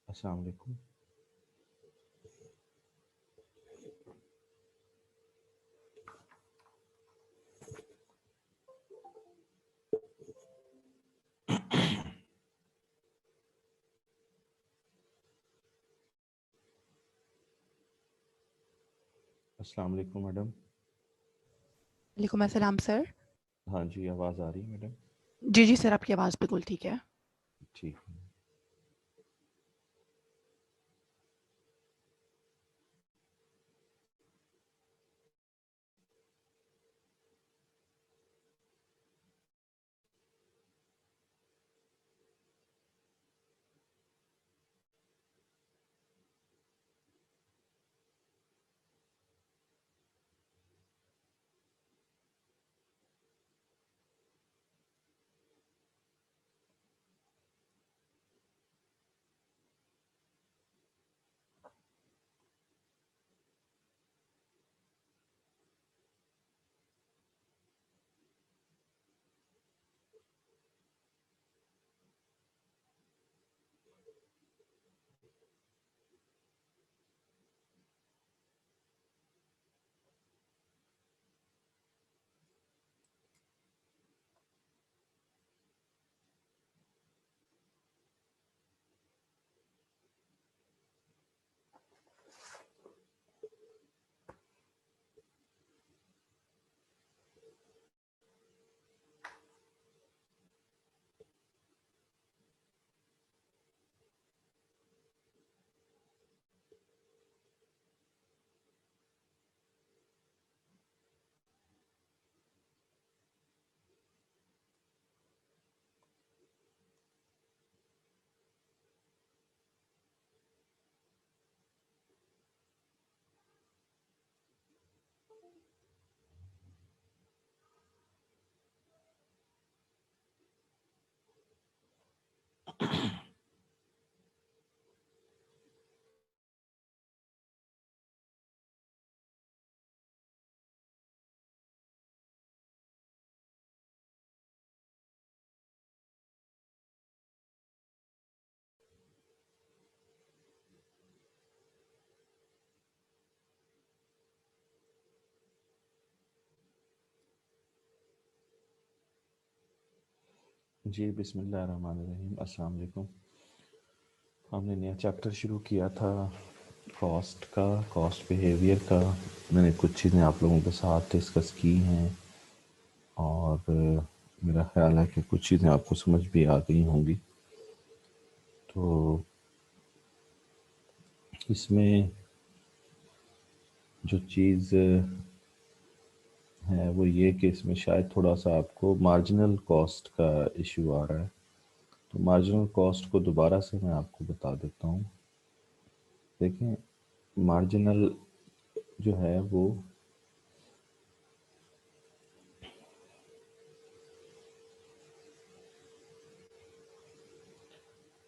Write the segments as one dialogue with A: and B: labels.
A: अस्सलाम वालेकुम। अस्सलाम वालेकुम मैडम।
B: वालेकुम अस्सलाम सर।
A: हाँ जी, आवाज़ आ रही है मैडम?
B: जी, जी सर, आपकी आवाज़ बिल्कुल ठीक है।
A: ठीक है। जी, बिस्मिल्लाहिर्रहमानिर्रहीम। अस्सलाम वालेकुम। हमने नया चैप्टर शुरू किया था कॉस्ट का, कॉस्ट बिहेवियर का। मैंने कुछ चीज़ें आप लोगों के साथ डिस्कस की हैं और मेरा ख्याल है कि कुछ चीज़ें आपको समझ भी आ गई होंगी। तो इसमें जो चीज़ है वो ये कि इसमें शायद थोड़ा सा आपको मार्जिनल कॉस्ट का इशू आ रहा है। तो मार्जिनल कॉस्ट को दोबारा से मैं आपको बता देता हूँ। देखें, मार्जिनल जो है वो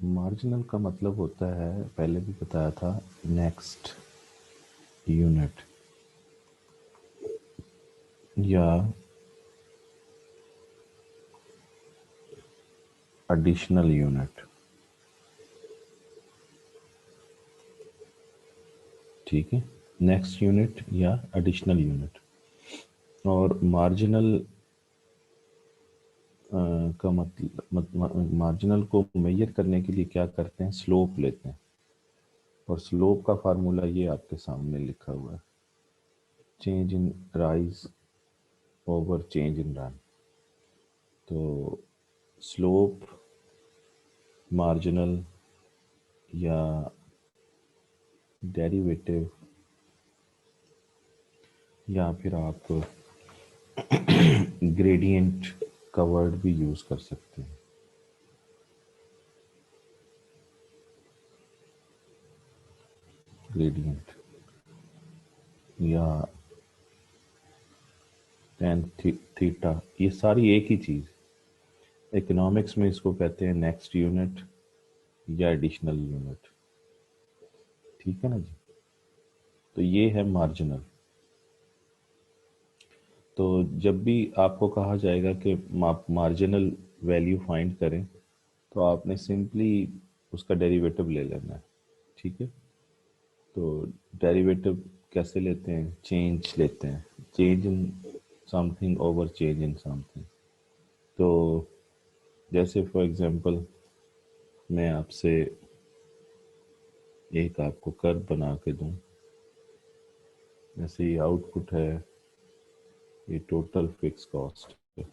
A: मार्जिनल का मतलब होता है, पहले भी बताया था, नेक्स्ट यूनिट या एडिशनल यूनिट। ठीक है, नेक्स्ट यूनिट या एडिशनल यूनिट। और मार्जिनल का मतलब मार्जिनल को मेजर करने के लिए क्या करते हैं, स्लोप लेते हैं। और स्लोप का फार्मूला ये आपके सामने लिखा हुआ है, चेंज इन राइज ओवर चेंज इन रन। तो स्लोप मार्जिनल या डेरिवेटिव या फिर आप ग्रेडियंट का वर्ड भी यूज कर सकते हैं। ग्रेडियंट या टेन थीटा, ये सारी एक ही चीज। इकोनॉमिक्स में इसको कहते हैं नेक्स्ट यूनिट या एडिशनल यूनिट। ठीक है ना जी। तो ये है मार्जिनल। तो जब भी आपको कहा जाएगा कि आप मार्जिनल वैल्यू फाइंड करें, तो आपने सिंपली उसका डेरिवेटिव ले लेना है। ठीक है, तो डेरिवेटिव कैसे लेते हैं? चेंज लेते हैं, change in something over change in something. तो जैसे फॉर एग्जांपल मैं आपसे एक आपको कर्व बना के दूं, जैसे ये आउटपुट है, ये टोटल फिक्स कॉस्ट है,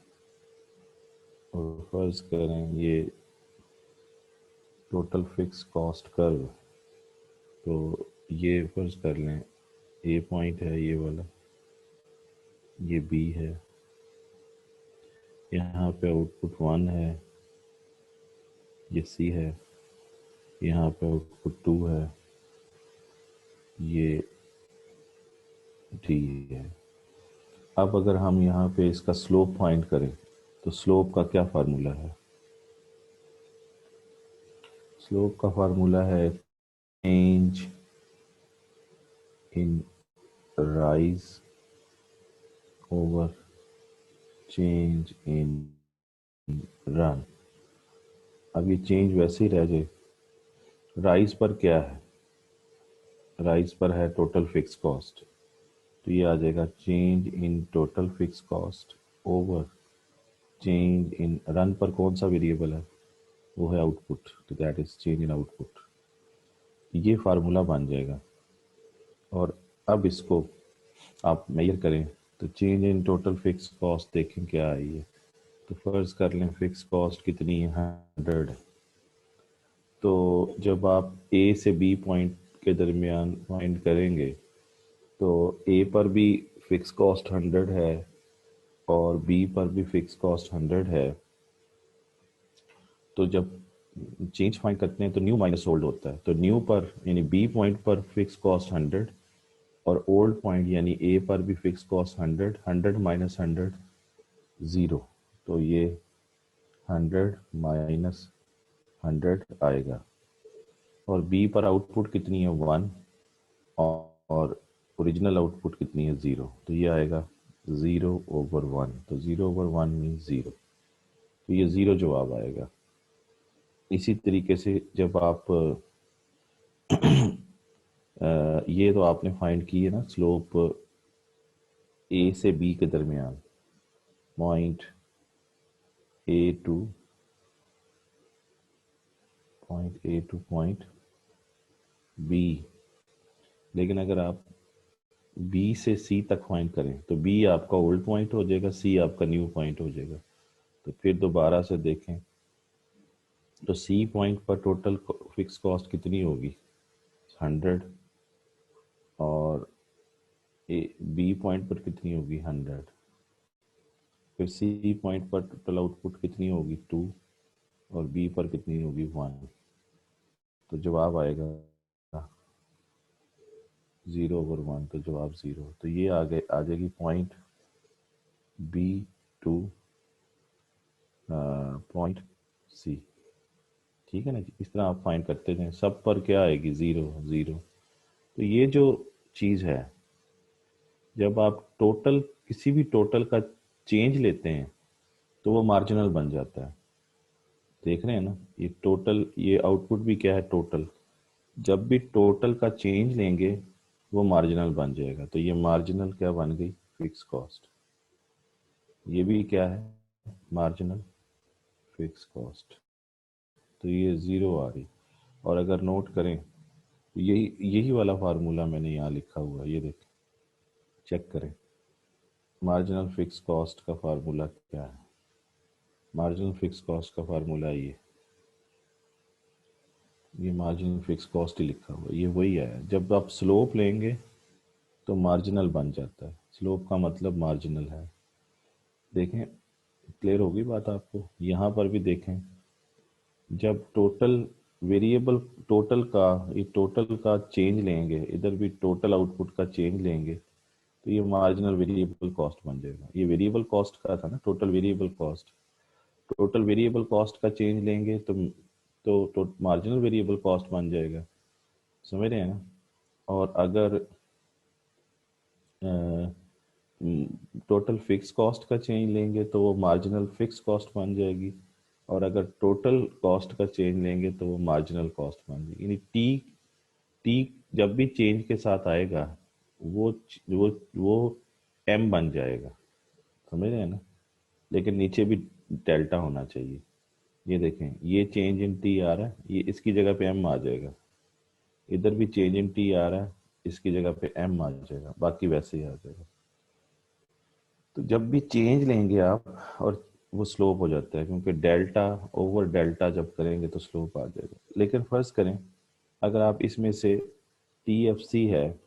A: और फर्ज करें ये टोटल फिक्स कॉस्ट कर्व, तो ये फर्ज कर लें ए पॉइंट है, ये वाला, ये बी है, यहाँ पे आउटपुट 1 है, ये सी है, यहाँ पे आउटपुट 2 है, ये डी है। अब अगर हम यहाँ पे इसका स्लोप फाइंड करें तो स्लोप का क्या फार्मूला है? स्लोप का फार्मूला है चेंज इन राइज ओवर चेंज इन रन। अब ये चेंज वैसे ही रह जाए, राइज पर क्या है? राइज पर है टोटल फिक्स कॉस्ट, तो ये आ जाएगा change in total fix cost over change in run पर कौन सा वेरिएबल है? वो है आउटपुट, तो that is change in output. ये फार्मूला बन जाएगा। और अब इसको आप मेजर करें तो change in total fix cost देखें क्या आई है। तो फर्ज कर लें फिक्स कॉस्ट कितनी है? 100 है। तो जब आप ए से बी पॉइंट के दरमियान फाइंड करेंगे तो ए पर भी फिक्स कॉस्ट 100 है और बी पर भी फिक्स कॉस्ट 100 है। तो जब चेंज फाइंड करते हैं तो न्यू माइनस ओल्ड होता है, तो न्यू पर यानी बी पॉइंट पर फिक्स कॉस्ट 100 और ओल्ड पॉइंट यानी ए पर भी फिक्स कॉस्ट 100, 100 माइनस 100 ज़ीरो, तो ये 100 माइनस 100 आएगा। और बी पर आउटपुट कितनी है? 1, और ओरिजिनल आउटपुट कितनी है? 0, तो ये आएगा 0/1। तो 0/1 मीन्स 0, तो ये 0 जवाब आएगा। इसी तरीके से जब आप ये तो आपने फाइंड की है ना स्लोप ए से बी के दरमियान, point A to point B. लेकिन अगर आप बी से सी तक फाइंड करें तो बी आपका ओल्ड पॉइंट हो जाएगा, सी आपका न्यू पॉइंट हो जाएगा। तो फिर दोबारा से देखें तो सी पॉइंट पर टोटल फिक्स कॉस्ट कितनी होगी? 100, और बी पॉइंट पर कितनी होगी? 100। फिर सी पॉइंट पर टोटल आउटपुट कितनी होगी? 2, और बी पर कितनी होगी? 1। तो जवाब आएगा 0/1, तो जवाब 0। तो ये आ जाएगी point B to point C. ठीक है ना जी, इस तरह आप फाइंड करते जाएं, सब पर क्या आएगी? 0 0। तो ये जो चीज़ है, जब आप टोटल किसी भी टोटल का चेंज लेते हैं तो वो मार्जिनल बन जाता है। देख रहे हैं ना, ये टोटल, ये आउटपुट भी क्या है? टोटल। जब भी टोटल का चेंज लेंगे वो मार्जिनल बन जाएगा। तो ये मार्जिनल क्या बन गई? Fix cost. ये भी क्या है? Marginal fix cost. तो ये 0 आ रही। और अगर नोट करें तो यही यही वाला फार्मूला मैंने यहाँ लिखा हुआ है, ये देख, चेक करें। मार्जिनल फिक्स कॉस्ट का फार्मूला क्या है? मार्जिनल फिक्स कॉस्ट का फार्मूला ये मार्जिनल फिक्स कॉस्ट ही लिखा हुआ है, ये वही है। जब आप स्लोप लेंगे तो मार्जिनल बन जाता है। स्लोप का मतलब मार्जिनल है। देखें, क्लियर होगी बात आपको? यहाँ पर भी देखें, जब टोटल वेरिएबल टोटल का, ये टोटल का चेंज लेंगे, इधर भी टोटल आउटपुट का चेंज लेंगे, तो ये मार्जिनल वेरिएबल कॉस्ट बन जाएगा। ये वेरिएबल कॉस्ट का था ना, total variable cost. Total variable cost का चेंज लेंगे तो मार्जिनल वेरिएबल कॉस्ट बन जाएगा। समझ रहे हैं ना? और अगर टोटल फिक्स कॉस्ट का चेंज लेंगे तो वो मार्जिनल फिक्स कॉस्ट बन जाएगी। और अगर टोटल कॉस्ट का चेंज लेंगे तो वो मार्जिनल कॉस्ट बन जाएगी। यानी टी टी जब भी चेंज के साथ आएगा वो वो एम बन जाएगा, समझ रहे हैं ना। लेकिन नीचे भी डेल्टा होना चाहिए। ये देखें, ये चेंज इन टी आ रहा है, ये इसकी जगह पे एम आ जाएगा। इधर भी चेंज इन टी आ रहा है, इसकी जगह पे एम आ जाएगा, बाकी वैसे ही आ जाएगा। तो जब भी चेंज लेंगे आप, और वो स्लोप हो जाता है, क्योंकि डेल्टा ओवर डेल्टा जब करेंगे तो स्लोप आ जाएगा। लेकिन फर्ज करें अगर आप इसमें से टी एफ सी है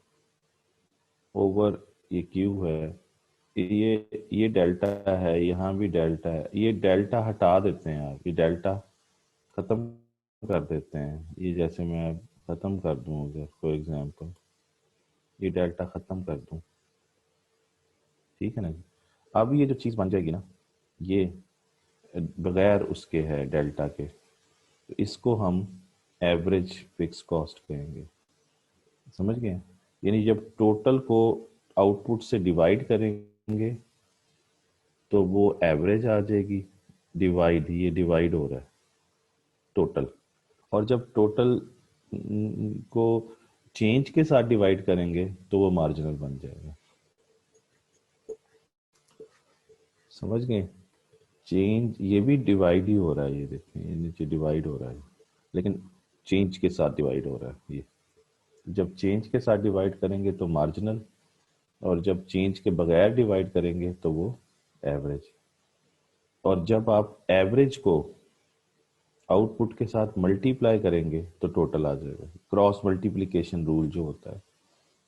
A: ओवर ये क्यू है, ये डेल्टा है, यहाँ भी डेल्टा है, ये डेल्टा हटा देते हैं आप, ये डेल्टा खत्म कर देते हैं। ये जैसे मैं खत्म कर दूं, अगर फॉर एग्जांपल ये डेल्टा खत्म कर दूं, ठीक है ना जी। अब ये जो चीज़ बन जाएगी ना, ये बगैर उसके है डेल्टा के, तो इसको हम एवरेज फिक्स कॉस्ट कहेंगे, समझ गए। यानी जब टोटल को आउटपुट से डिवाइड करेंगे तो वो एवरेज आ जाएगी, डिवाइड, ये डिवाइड हो रहा है टोटल। और जब टोटल को चेंज के साथ डिवाइड करेंगे तो वो मार्जिनल बन जाएगा, समझ गए। चेंज ये भी डिवाइड ही हो रहा है, ये देखें ये नीचे डिवाइड हो रहा है, लेकिन चेंज के साथ डिवाइड हो रहा है। ये जब चेंज के साथ डिवाइड करेंगे तो मार्जिनल, और जब चेंज के बगैर डिवाइड करेंगे तो वो एवरेज। और जब आप एवरेज को आउटपुट के साथ मल्टीप्लाई करेंगे तो टोटल आ जाएगा। क्रॉस मल्टीप्लिकेशन रूल जो होता है,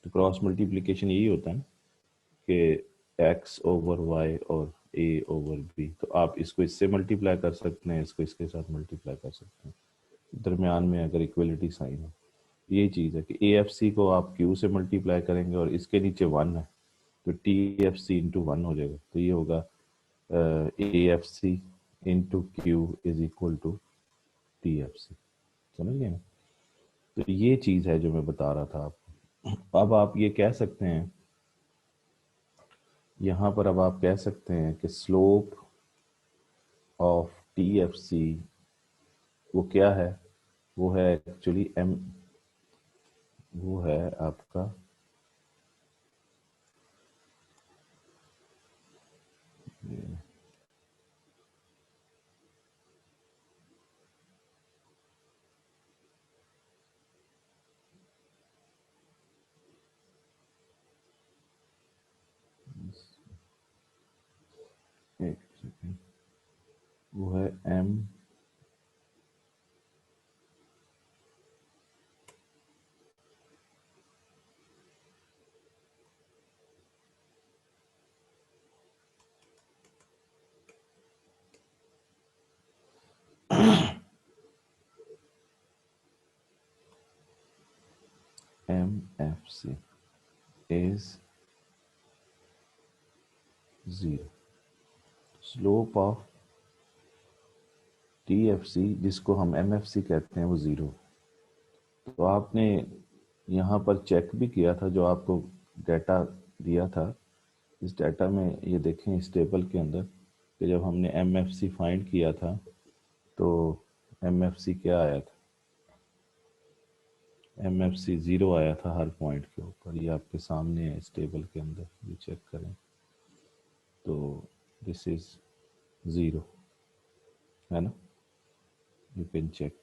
A: तो क्रॉस मल्टीप्लिकेशन यही होता है ना कि एक्स ओवर वाई और ए ओवर बी, तो आप इसको इससे मल्टीप्लाई कर सकते हैं, इसको इसके साथ मल्टीप्लाई कर सकते हैं, दरमियान में अगर इक्वलिटी साइन हो। यही चीज़ है कि ए एफ सी को आप क्यू से मल्टीप्लाई करेंगे और इसके नीचे वन है तो T F C into one हो जाएगा, तो ये होगा A F C into Q is equal to T F C, समझ गए ना। तो ये चीज़ है जो मैं बता रहा था आपको। अब आप ये कह सकते हैं यहाँ पर, अब आप कह सकते हैं कि slope of T F C वो क्या है, वो है एक्चुअली एम, वो है आपका एक सेकेंड, वो है M M F C is zero. Slope of T F C जिसको हम एम एफ सी कहते हैं वो ज़ीरो। तो आपने यहाँ पर चेक भी किया था, जो आपको डाटा दिया था, इस डाटा में ये देखें इस टेबल के अंदर कि जब हमने एम एफ सी फाइंड किया था तो एम एफ सी क्या आया था, एम एफ सी ज़ीरो आया था हर पॉइंट के ऊपर। ये आपके सामने है इस टेबल के अंदर, ये चेक करें तो दिस इज ज़ीरो, है ना, यू कैन चेक।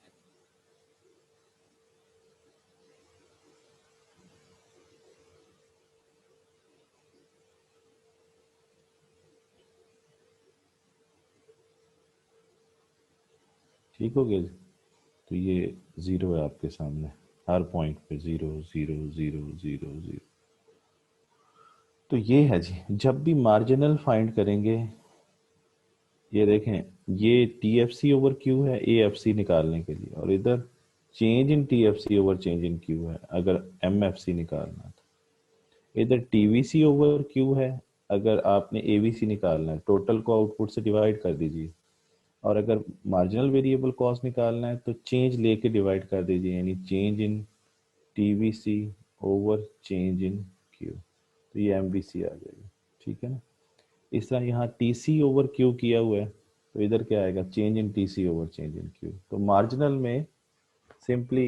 A: ठीक हो गया जी। तो ये ज़ीरो है आपके सामने, हर पॉइंट पे zero zero zero zero zero. तो ये है जी, जब भी मार्जिनल फाइंड करेंगे, ये देखें ये T F C over Q है ए एफ सी निकालने के लिए, और इधर change in T F C over change in Q है अगर एम एफ सी निकालना है। तो इधर T V C over Q है अगर आपने ए वी सी निकालना है, टोटल को आउटपुट से डिवाइड कर दीजिए। और अगर मार्जिनल वेरिएबल कॉस्ट निकालना है तो चेंज लेके डिवाइड कर दीजिए, यानी change in T V C over change in Q, तो ये एम वी सी आ जाएगा, ठीक है ना। इस तरह यहाँ टी सी ओवर क्यू किया हुआ है तो इधर क्या आएगा, change in T C over change in Q. तो मार्जिनल में सिंपली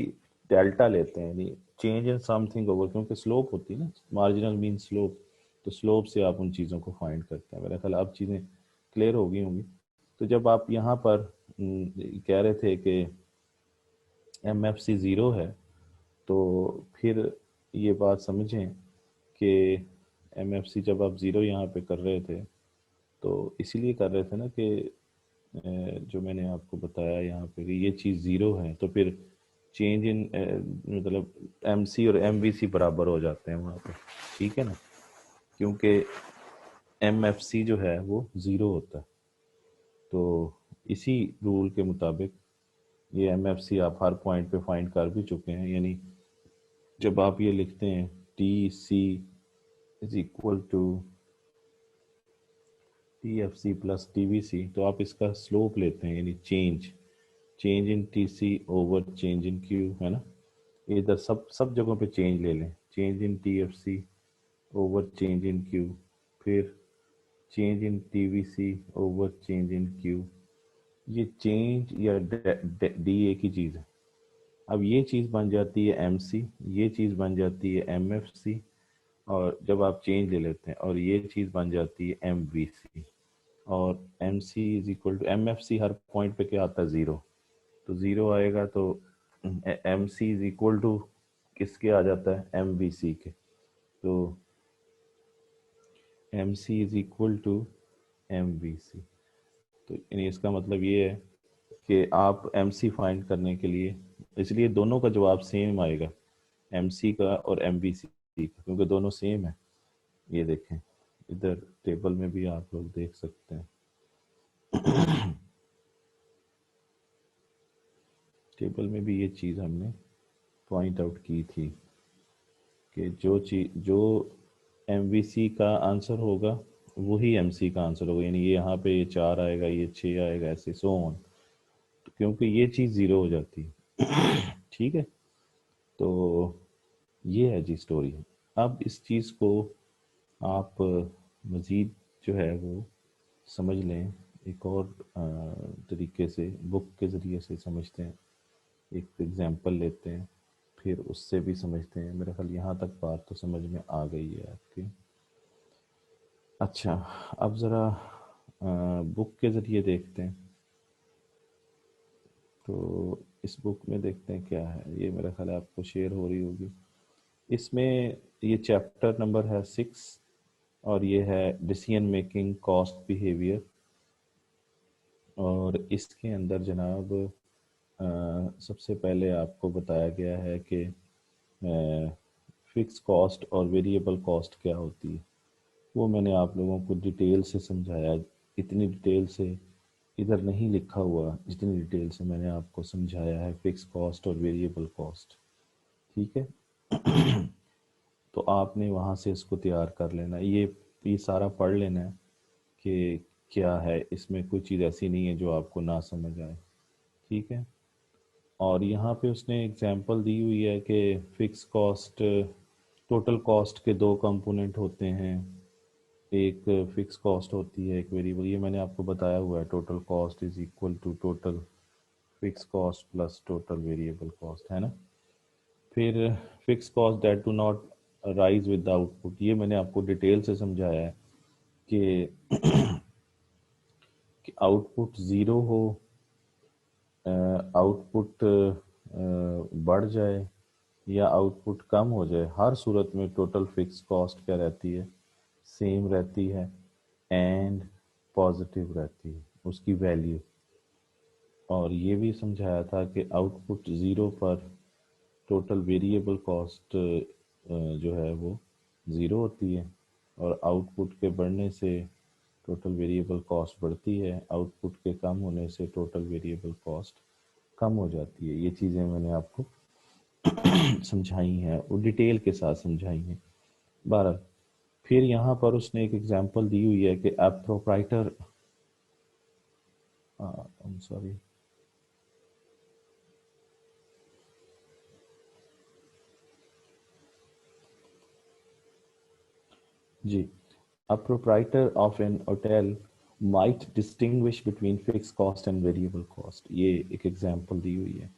A: डेल्टा लेते हैं, यानी चेंज इन समथिंग ओवर, क्योंकि स्लोप होती है ना, मार्जिनल मीन स्लोप, तो स्लोप से आप उन चीज़ों को फाइंड करते हैं। मेरा ख्याल अब चीज़ें क्लियर हो गई होंगी। तो जब आप यहाँ पर कह रहे थे कि एम एफ सी ज़ीरो है, तो फिर ये बात समझें कि एम एफ सी जब आप ज़ीरो यहाँ पे कर रहे थे, तो इसीलिए कर रहे थे ना कि जो मैंने आपको बताया यहाँ पे कि ये चीज़ ज़ीरो है, तो फिर चेंज इन मतलब एम सी और एम वी सी बराबर हो जाते हैं वहाँ पे, ठीक है ना, क्योंकि एम एफ सी जो है वो ज़ीरो होता है। तो इसी रूल के मुताबिक ये एम एफ सी आप हर पॉइंट पे फाइंड कर भी चुके हैं। यानी जब आप ये लिखते हैं T C is equal to T F C plus T V C, तो आप इसका स्लोप लेते हैं, यानी change in T C over change in Q, है ना। इधर सब सब जगहों पे चेंज ले लें, change in T F C over change in Q, फिर change in T V C over change in Q. ये चेंज या डी एक ही चीज़ है। अब ये चीज़ बन जाती है एम सी, ये चीज़ बन जाती है एम एफ सी, और जब आप चेंज ले लेते हैं और ये चीज़ बन जाती है एम वी सी, और M C is equal to M F C हर पॉइंट पे क्या आता है, ज़ीरो। तो ज़ीरो आएगा तो M C is equal to किसके आ जाता है, एम वी सी के। तो M C is equal to M V C. तो यानी इसका मतलब ये है कि आप एम सी फाइंड करने के लिए, इसलिए दोनों का जवाब सेम आएगा, एम सी का और एम वी सी का, क्योंकि दोनों सेम है। ये देखें, इधर टेबल में भी आप लोग देख सकते हैं, टेबल में भी ये चीज़ हमने पॉइंट आउट की थी कि जो एम वी सी का आंसर होगा वही एम सी का आंसर होगा। यानी ये यहाँ पे ये 4 आएगा, ये 6 आएगा, ऐसे सो ऑन, क्योंकि ये चीज़ ज़ीरो हो जाती है। ठीक है, तो ये है जी स्टोरी। अब इस चीज़ को आप मज़ीद जो है वो समझ लें, एक और तरीके से बुक के ज़रिए से समझते हैं, एक एग्जांपल लेते हैं, फिर उससे भी समझते हैं। मेरा ख्याल यहाँ तक बात तो समझ में आ गई है आपकी। अच्छा, अब ज़रा बुक के ज़रिए देखते हैं। तो इस बुक में देखते हैं क्या है, ये मेरा ख्याल है आपको शेयर हो रही होगी। इसमें ये चैप्टर नंबर है 6 और ये है डिसीजन मेकिंग कॉस्ट बिहेवियर। और इसके अंदर जनाब सबसे पहले आपको बताया गया है कि फिक्स कॉस्ट और वेरिएबल कॉस्ट क्या होती है। वो मैंने आप लोगों को डिटेल से समझाया, इतनी डिटेल से इधर नहीं लिखा हुआ जितनी डिटेल से मैंने आपको समझाया है फिक्स कॉस्ट और वेरिएबल कॉस्ट, ठीक है। तो आपने वहाँ से इसको तैयार कर लेना, ये सारा पढ़ लेना है कि क्या है इसमें, कोई चीज़ ऐसी नहीं है जो आपको ना समझ आए, ठीक है। और यहाँ पे उसने एग्जांपल दी हुई है कि फिक्स कॉस्ट, टोटल कॉस्ट के दो कंपोनेंट होते हैं, एक फिक्स कॉस्ट होती है, एक वेरिएबल। ये मैंने आपको बताया हुआ है, total cost is equal to total fix cost plus total variable cost, है ना। फिर fix cost that do not rise with the output, ये मैंने आपको डिटेल से समझाया है कि आउटपुट ज़ीरो हो, आउटपुट बढ़ जाए या आउटपुट कम हो जाए, हर सूरत में टोटल फिक्स कॉस्ट क्या रहती है, सेम रहती है एंड पॉजिटिव रहती है उसकी वैल्यू। और ये भी समझाया था कि आउटपुट ज़ीरो पर टोटल वेरिएबल कॉस्ट जो है वो ज़ीरो होती है, और आउटपुट के बढ़ने से टोटल वेरिएबल कॉस्ट बढ़ती है, आउटपुट के कम होने से टोटल वेरिएबल कॉस्ट कम हो जाती है। ये चीज़ें मैंने आपको समझाई हैं और डिटेल के साथ समझाई हैं। 12, फिर यहाँ पर उसने एक एग्जांपल दी हुई है कि एप प्रोप्राइटर, सॉरी जी, a proprietor of an hotel might distinguish between fixed cost and variable cost। ये एक एग्जांपल दी हुई है,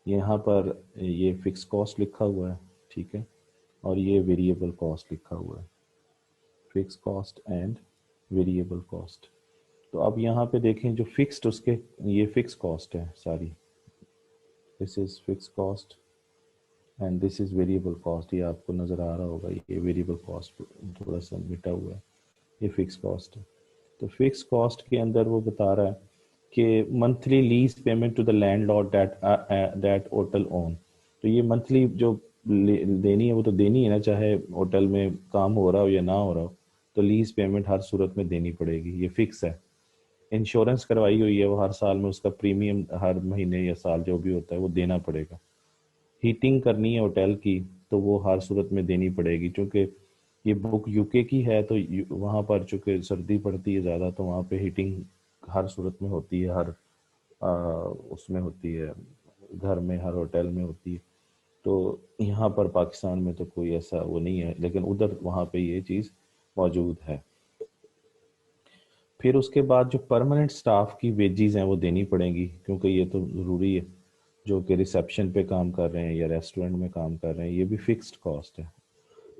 A: यहाँ पर ये फिक्स कॉस्ट लिखा हुआ है, ठीक है, और ये वेरिएबल कॉस्ट लिखा हुआ है, fix cost and variable cost. तो अब यहाँ पे देखें जो फिक्स्ड उसके, ये फिक्स कॉस्ट है सारी, this is fix cost and this is variable cost. ये आपको नज़र आ रहा होगा, ये वेरिएबल कॉस्ट थोड़ा सा मिटा हुआ है, ये फिक्स कॉस्ट है। तो फिक्स कॉस्ट के अंदर वो बता रहा है कि monthly lease payment to the landlord that hotel own. तो ये मंथली जो देनी है वो तो देनी है ना, चाहे होटल में काम हो रहा हो या ना हो रहा हो, तो लीज पेमेंट हर सूरत में देनी पड़ेगी, ये फिक्स है। इंश्योरेंस करवाई हुई है वो, हर साल में उसका प्रीमियम हर महीने या साल जो भी होता है वो देना पड़ेगा। हीटिंग करनी है होटल की तो वो हर सूरत में देनी पड़ेगी, क्योंकि ये बुक यूके की है तो वहाँ पर चूँकि सर्दी पड़ती है ज़्यादा, तो वहाँ पे हीटिंग हर सूरत में होती है, हर उसमें होती है, घर में हर होटल में होती है। तो यहाँ पर पाकिस्तान में तो कोई ऐसा वो नहीं है, लेकिन उधर वहाँ पे ये चीज़ मौजूद है। फिर उसके बाद जो परमानेंट स्टाफ की वेजेस हैं वो देनी पड़ेंगी, क्योंकि ये तो ज़रूरी है, जो कि रिसेप्शन पे काम कर रहे हैं या रेस्टोरेंट में काम कर रहे हैं, ये भी फिक्स्ड कॉस्ट है।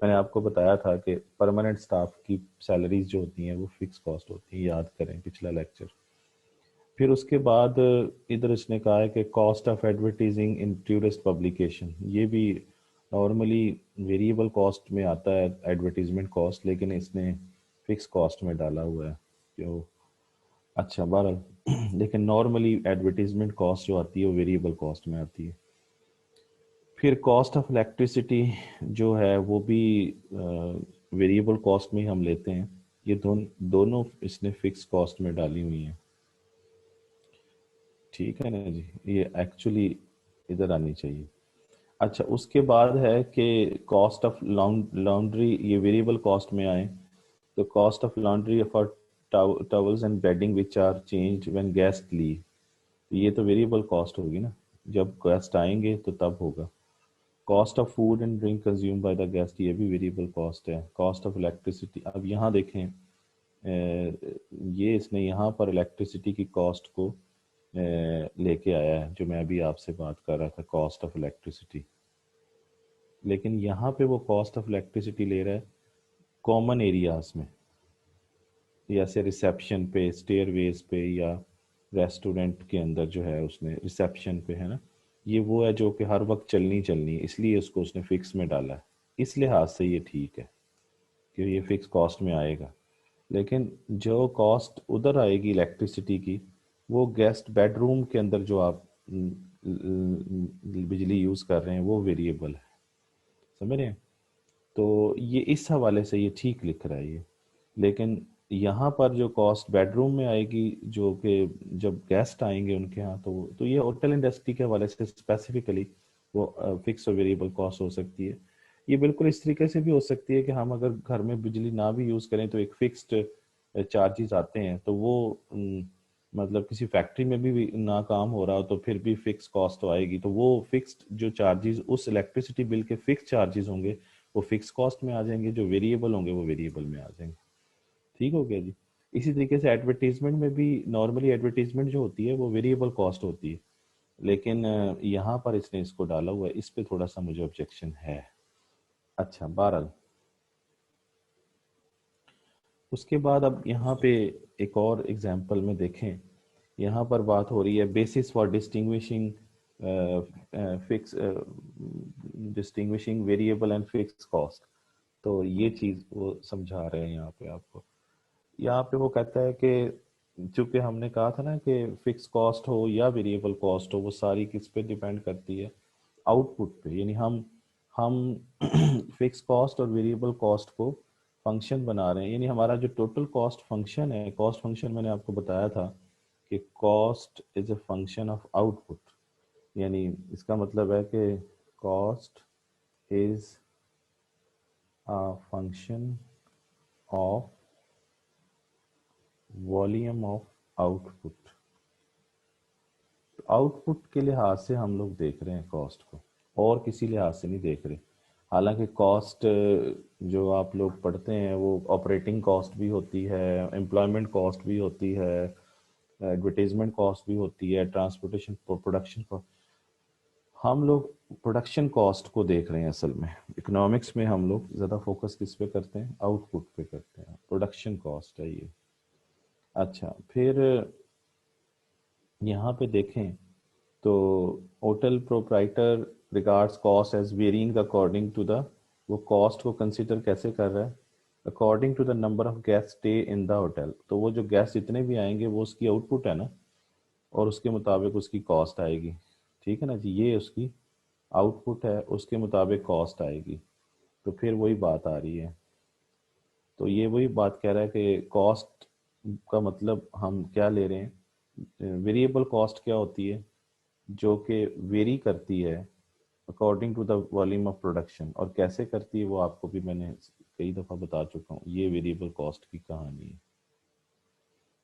A: मैंने आपको बताया था कि परमानेंट स्टाफ की सैलरीज जो होती हैं वो फिक्स कॉस्ट होती हैं, याद करें पिछला लेक्चर। फिर उसके बाद इधर इसने कहा है कि cost of advertising in tourist publication, ये भी नॉर्मली वेरिएबल कॉस्ट में आता है एडवर्टीजमेंट कॉस्ट, लेकिन इसने फिक्स कॉस्ट में डाला हुआ है। जो अच्छा बहरहाल लेकिन नॉर्मली एडवर्टीजमेंट कॉस्ट जो आती है वो वेरिएबल कॉस्ट में आती है। फिर कॉस्ट ऑफ इलेक्ट्रिसिटी जो है वो भी वेरिएबल कॉस्ट में ही हम लेते हैं। ये दोनों इसने फिक्स कॉस्ट में डाली हुई हैं, ठीक है ना जी, ये एक्चुअली इधर आनी चाहिए। अच्छा, उसके बाद है कि कॉस्ट ऑफ लॉन्ड्री, ये वेरिएबल कॉस्ट में आए तो cost of laundry for towels and bedding which are change when guest leave, ये तो वेरिएबल कॉस्ट होगी ना, जब गेस्ट आएंगे तो तब होगा। Cost of food and drink consume by the guest, ये भी वेरिएबल कॉस्ट है। कॉस्ट ऑफ इलेक्ट्रिसिटी, अब यहाँ देखें ये इसने यहाँ पर इलेक्ट्रिसिटी की कॉस्ट को लेके आया है, जो मैं अभी आपसे बात कर रहा था, कॉस्ट ऑफ इलेक्ट्रिसिटी। लेकिन यहाँ पे वो कॉस्ट ऑफ इलेक्ट्रिसिटी ले रहा है कॉमन एरियाज में, जैसे रिसेप्शन पे, स्टेयरवेज पे, या रेस्टोरेंट के अंदर जो है उसने रिसेप्शन पे है ना, ये वो है जो कि हर वक्त चलनी चलनी है, इसलिए उसको उसने फिक्स में डाला है। इस लिहाज से ये ठीक है कि ये फिक्स कॉस्ट में आएगा। लेकिन जो कॉस्ट उधर आएगी इलेक्ट्रिसिटी की, वो गेस्ट बेडरूम के अंदर जो आप बिजली यूज़ कर रहे हैं वो वेरिएबल है, समझ रहे हैं? तो ये इस हवाले से ये ठीक लिख रहा है ये। लेकिन यहाँ पर जो कॉस्ट बेडरूम में आएगी, जो कि जब गेस्ट आएंगे उनके यहाँ, तो ये होटल इंडस्ट्री के हवाले से स्पेसिफिकली वो फिक्स और वेरिएबल कॉस्ट हो सकती है। ये बिल्कुल इस तरीके से भी हो सकती है कि हम अगर घर में बिजली ना भी यूज़ करें तो एक फिक्स्ड चार्जेस आते हैं, तो वो मतलब किसी फैक्ट्री में भी ना काम हो रहा हो तो फिर भी फिक्स कॉस्ट तो आएगी, तो वो फिक्स्ड जो चार्जेस उस इलेक्ट्रिसिटी बिल के फिक्स चार्जेस होंगे वो फिक्स कॉस्ट में आ जाएंगे, जो वेरिएबल होंगे वो वेरिएबल में आ जाएंगे। ठीक हो गया जी। इसी तरीके से एडवर्टीजमेंट में भी नॉर्मली एडवर्टीजमेंट जो होती है वो वेरिएबल कॉस्ट होती है, लेकिन यहाँ पर इसने इसको डाला हुआ है, इस पे थोड़ा सा मुझे ऑब्जेक्शन है। अच्छा, बहरहाल उसके बाद अब यहाँ पे एक और एग्जांपल में देखें, यहाँ पर बात हो रही है basis for distinguishing fix distinguishing variable and fix cost. तो ये चीज़ वो समझा रहे हैं यहाँ पे आपको। यहाँ पे वो कहता है कि चूंकि हमने कहा था ना कि फिक्स कॉस्ट हो या वेरिएबल कॉस्ट हो, वो सारी किस पे डिपेंड करती है, आउटपुट पे। यानी हम फिक्स कॉस्ट और वेरिएबल कॉस्ट को फंक्शन बना रहे हैं, यानी हमारा जो टोटल कॉस्ट फंक्शन है, कॉस्ट फंक्शन मैंने आपको बताया था कि cost is a function of output. यानी इसका मतलब है कि cost is a function of volume of output. Output के लिहाज से हम लोग देख रहे हैं कॉस्ट को, और किसी लिहाज से नहीं देख रहे। हालांकि कॉस्ट जो आप लोग पढ़ते हैं वो ऑपरेटिंग कॉस्ट भी होती है, एम्प्लॉयमेंट कॉस्ट भी होती है, एडवर्टीजमेंट कॉस्ट भी होती है, ट्रांसपोर्टेशन प्रोडक्शन कॉस्ट, हम लोग प्रोडक्शन कॉस्ट को देख रहे हैं। असल में इकोनॉमिक्स में हम लोग ज़्यादा फोकस किस पे करते हैं? आउटपुट पे करते हैं। प्रोडक्शन कॉस्ट है ये। अच्छा, फिर यहाँ पे देखें तो hotel proprietor regards cost as varying according to the, वो कॉस्ट को कंसिडर कैसे कर रहा है? According to the number of guest stay in the hotel. तो वो जो गेस्ट जितने भी आएंगे वो उसकी आउटपुट है ना, और उसके मुताबिक उसकी कॉस्ट आएगी। ठीक है ना जी, ये उसकी आउटपुट है, उसके मुताबिक कॉस्ट आएगी। तो फिर वही बात आ रही है। तो ये वही बात कह रहा है कि कॉस्ट का मतलब हम क्या ले रहे हैं? वेरिएबल कॉस्ट क्या होती है? जो कि वेरी करती है according to the volume of production. और कैसे करती है वो आपको भी मैंने कई दफ़ा बता चुका हूँ। ये वेरिएबल कॉस्ट की कहानी है।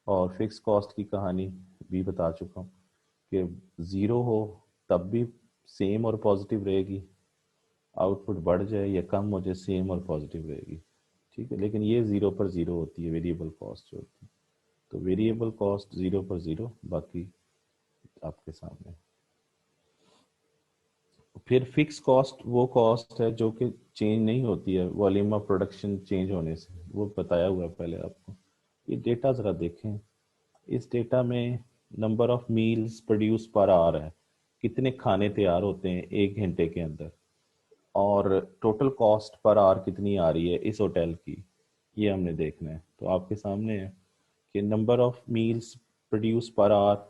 A: और फिक्स कॉस्ट की कहानी भी बता चुका हूँ कि ज़ीरो हो तब भी सेम और पॉजिटिव रहेगी, आउटपुट बढ़ जाए या कम हो जाए सेम और पॉजिटिव रहेगी। ठीक है, लेकिन ये ज़ीरो पर ज़ीरो होती है वेरिएबल कॉस्ट जो होती है। तो वेरिएबल कॉस्ट ज़ीरो पर ज़ीरो, बाकी आपके सामने। फिर फिक्स कॉस्ट वो कॉस्ट है जो कि चेंज नहीं होती है वॉल्यूम ऑफ प्रोडक्शन चेंज होने से, वो बताया हुआ है पहले आपको। ये डेटा ज़रा देखें। इस डेटा में number of meals produce per hour है, कितने खाने तैयार होते हैं एक घंटे के अंदर, और टोटल कॉस्ट पर आवर कितनी आ रही है इस होटल की, ये हमने देखना है। तो आपके सामने है कि number of meals produce per hour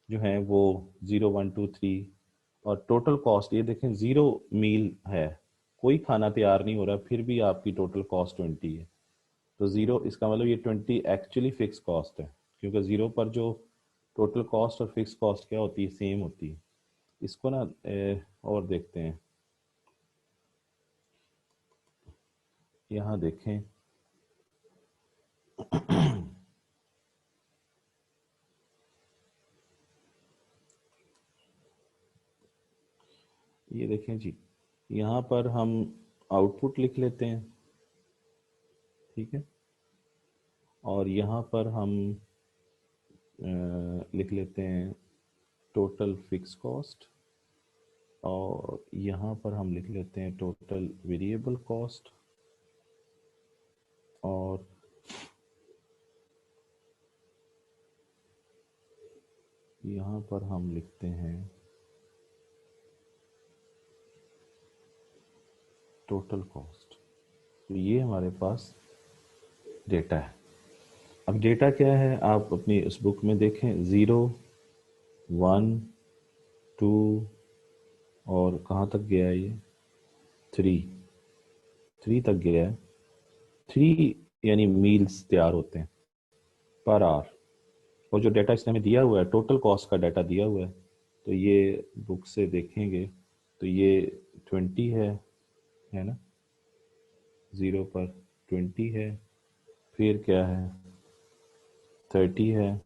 A: जो है वो 0, 1, 2, 3, और टोटल कॉस्ट ये देखें 0 मील है, कोई खाना तैयार नहीं हो रहा, फिर भी आपकी टोटल कॉस्ट 20 है। तो ज़ीरो, इसका मतलब ये 20 एक्चुअली फिक्स कॉस्ट है, क्योंकि ज़ीरो पर जो टोटल कॉस्ट और फिक्स कॉस्ट क्या होती है? सेम होती है। इसको ना और देखते हैं। यहाँ देखें, ये देखें जी, यहाँ पर हम आउटपुट लिख लेते हैं। ठीक है, और यहाँ पर हम लिख लेते हैं टोटल फिक्स कॉस्ट, और यहाँ पर हम लिख लेते हैं टोटल वेरिएबल कॉस्ट, और यहाँ पर हम लिखते हैं टोटल कॉस्ट। तो ये हमारे पास डेटा है। अब डेटा क्या है आप अपनी इस बुक में देखें, 0, 1, 2, और कहाँ तक गया है ये? 3 तक गया है। 3 यानी मील्स तैयार होते हैं पर आवर। और जो डेटा इसने हमें दिया हुआ है टोटल कॉस्ट का डाटा दिया हुआ है, तो ये बुक से देखेंगे तो ये 20 है ना, 0 पर 20 है, फिर क्या है 30 है,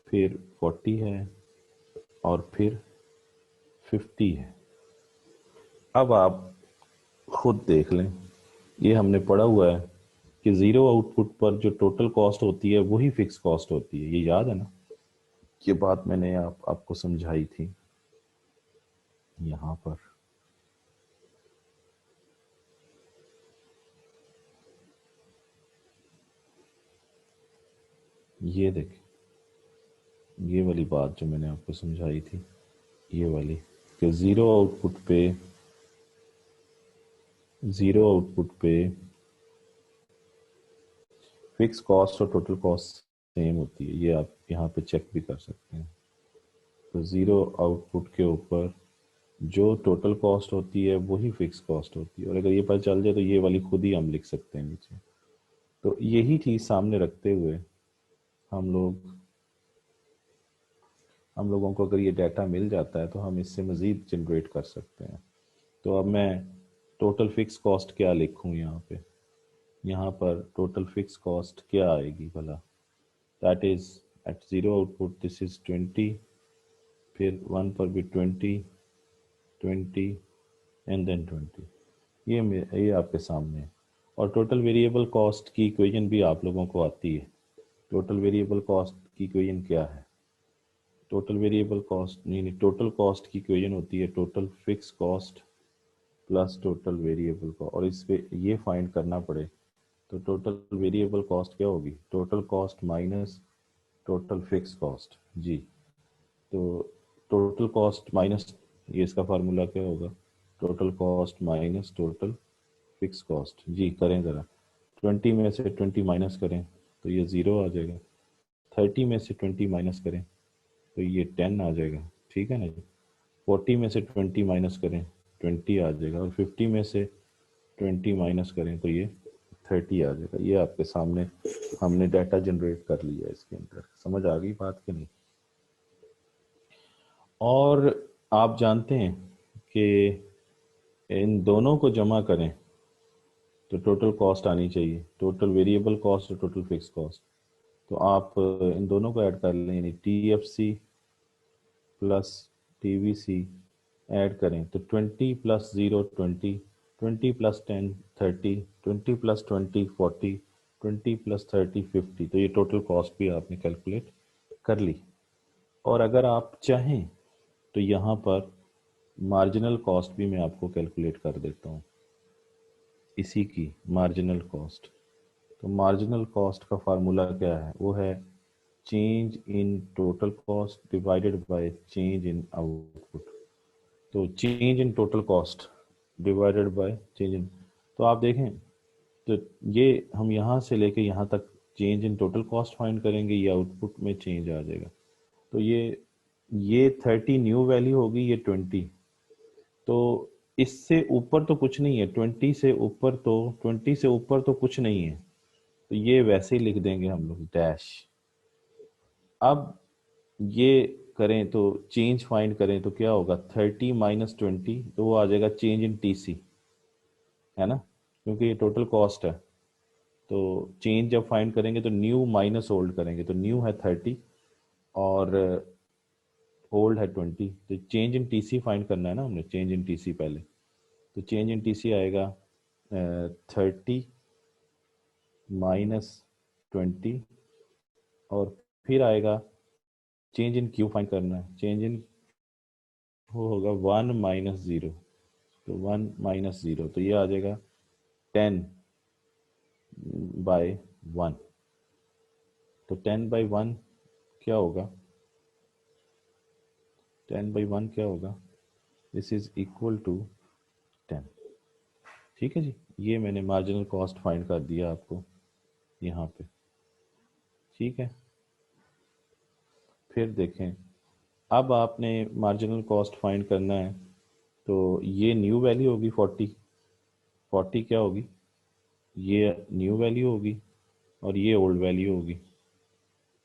A: फिर 40 है, और फिर 50 है। अब आप खुद देख लें, ये हमने पढ़ा हुआ है कि ज़ीरो आउटपुट पर जो टोटल कॉस्ट होती है वही फिक्स कॉस्ट होती है। ये याद है ना, ये बात मैंने आपको समझाई थी यहाँ पर। ये देखें, ये वाली बात जो मैंने आपको समझाई थी, ये वाली, कि ज़ीरो आउटपुट पे फिक्स कॉस्ट और टोटल कॉस्ट सेम होती है। ये आप यहाँ पे चेक भी कर सकते हैं। तो ज़ीरो आउटपुट के ऊपर जो टोटल कॉस्ट होती है वही फिक्स कॉस्ट होती है, और अगर ये पता चल जाए तो ये वाली खुद ही हम लिख सकते हैं नीचे। तो यही चीज़ सामने रखते हुए हम लोगों को अगर ये डाटा मिल जाता है तो हम इससे मज़ीद जनरेट कर सकते हैं। तो अब मैं टोटल फिक्स कॉस्ट क्या लिखूँ यहाँ पे? यहाँ पर टोटल फिक्स कॉस्ट क्या आएगी भला? That is at zero output this is 20, फिर 1 पर भी 20, 20 एंड देन 20। ये आपके सामने है। और टोटल वेरिएबल कॉस्ट की इक्वेशन भी आप लोगों को आती है। टोटल वेरिएबल कॉस्ट की इक्वेशन क्या है? टोटल वेरिएबल कॉस्ट नहीं, टोटल कॉस्ट की इक्वेशन होती है total fix cost plus total variable cost, और इस पे ये फाइंड करना पड़े तो टोटल वेरिएबल कॉस्ट क्या होगी, total cost minus total fix cost जी। तो टोटल कॉस्ट माइनस, ये इसका फार्मूला क्या होगा, total cost minus total fix cost जी। करें ज़रा, 20 में से 20 माइनस करें तो ये 0 आ जाएगा, 30 में से 20 माइनस करें तो ये 10 आ जाएगा, ठीक है ना जी। 40 में से 20 माइनस करें 20 आ जाएगा, और 50 में से 20 माइनस करें तो ये 30 आ जाएगा। ये आपके सामने हमने डाटा जनरेट कर लिया, इसके अंदर समझ आ गई बात कि नहीं। और आप जानते हैं कि इन दोनों को जमा करें तो टोटल कॉस्ट आनी चाहिए, टोटल वेरिएबल कॉस्ट और टोटल फिक्स कॉस्ट। तो आप इन दोनों को ऐड कर लें, यानी TFC प्लस TVC ऐड करें तो 20 प्लस 0 20, 20 प्लस 10 30, 20 प्लस 20 40, 20 प्लस 30 50। तो ये टोटल कॉस्ट भी आपने कैलकुलेट कर ली। और अगर आप चाहें तो यहाँ पर मार्जिनल कॉस्ट भी मैं आपको कैलकुलेट कर देता हूँ, इसी की मार्जिनल कॉस्ट। तो मार्जिनल कॉस्ट का फार्मूला क्या है, वो है change in total cost divided by change in output. तो change in total cost divided by change in, तो आप देखें तो ये हम यहाँ से लेके यहाँ तक change in total cost find करेंगे, ये आउटपुट में चेंज आ जाएगा। तो ये 30 न्यू वैल्यू होगी, ये 20, तो इससे ऊपर तो कुछ नहीं है, 20 से ऊपर तो कुछ नहीं है, तो ये वैसे ही लिख देंगे हम लोग डैश। अब ये करें तो चेंज फाइंड करें तो क्या होगा, 30 माइनस 20 तो वो आ जाएगा चेंज इन TC, है ना, क्योंकि ये टोटल कॉस्ट है। तो चेंज जब फाइंड करेंगे तो न्यू माइनस ओल्ड करेंगे, तो न्यू है 30 और ओल्ड है 20, तो चेंज इन TC फाइंड करना है ना हमने, चेंज इन TC पहले। तो चेंज इन TC आएगा 30 माइनस 20, और फिर आएगा चेंज इन Q फाइंड करना है, चेंज इन वो होगा 1 माइनस 0, तो 1 माइनस 0 तो ये आ जाएगा 10 बाय 1। तो 10 बाई 1 क्या होगा, 10 बाई 1 क्या होगा, दिस इज इक्वल टू 10। ठीक है जी, ये मैंने मार्जिनल कॉस्ट फाइंड कर दिया आपको यहाँ पे, ठीक है। फिर देखें, अब आपने मार्जिनल कॉस्ट फाइंड करना है तो ये न्यू वैल्यू होगी 40, 40 क्या होगी, ये न्यू वैल्यू होगी और ये ओल्ड वैल्यू होगी,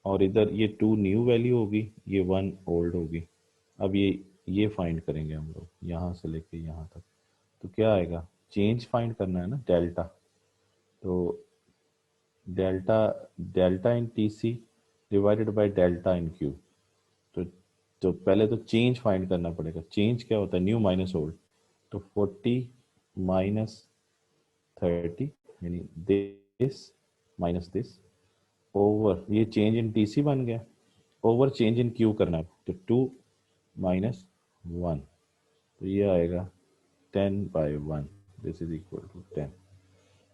A: और इधर ये 2 न्यू वैल्यू होगी, ये 1 ओल्ड होगी। अब ये फाइंड करेंगे हम लोग यहाँ से लेके यहाँ तक, तो क्या आएगा, चेंज फाइंड करना है ना, डेल्टा। तो delta delta in TC divided by delta in Q। तो पहले तो चेंज फाइंड करना पड़ेगा, चेंज क्या होता है, न्यू माइनस ओल्ड। तो 40 माइनस 30 यानी दिस माइनस दिस, ओवर ये चेंज इन TC बन गया, ओवर चेंज इन Q करना है, तो 2 माइनस 1, तो ये आएगा 10 by 1, this is equal to 10।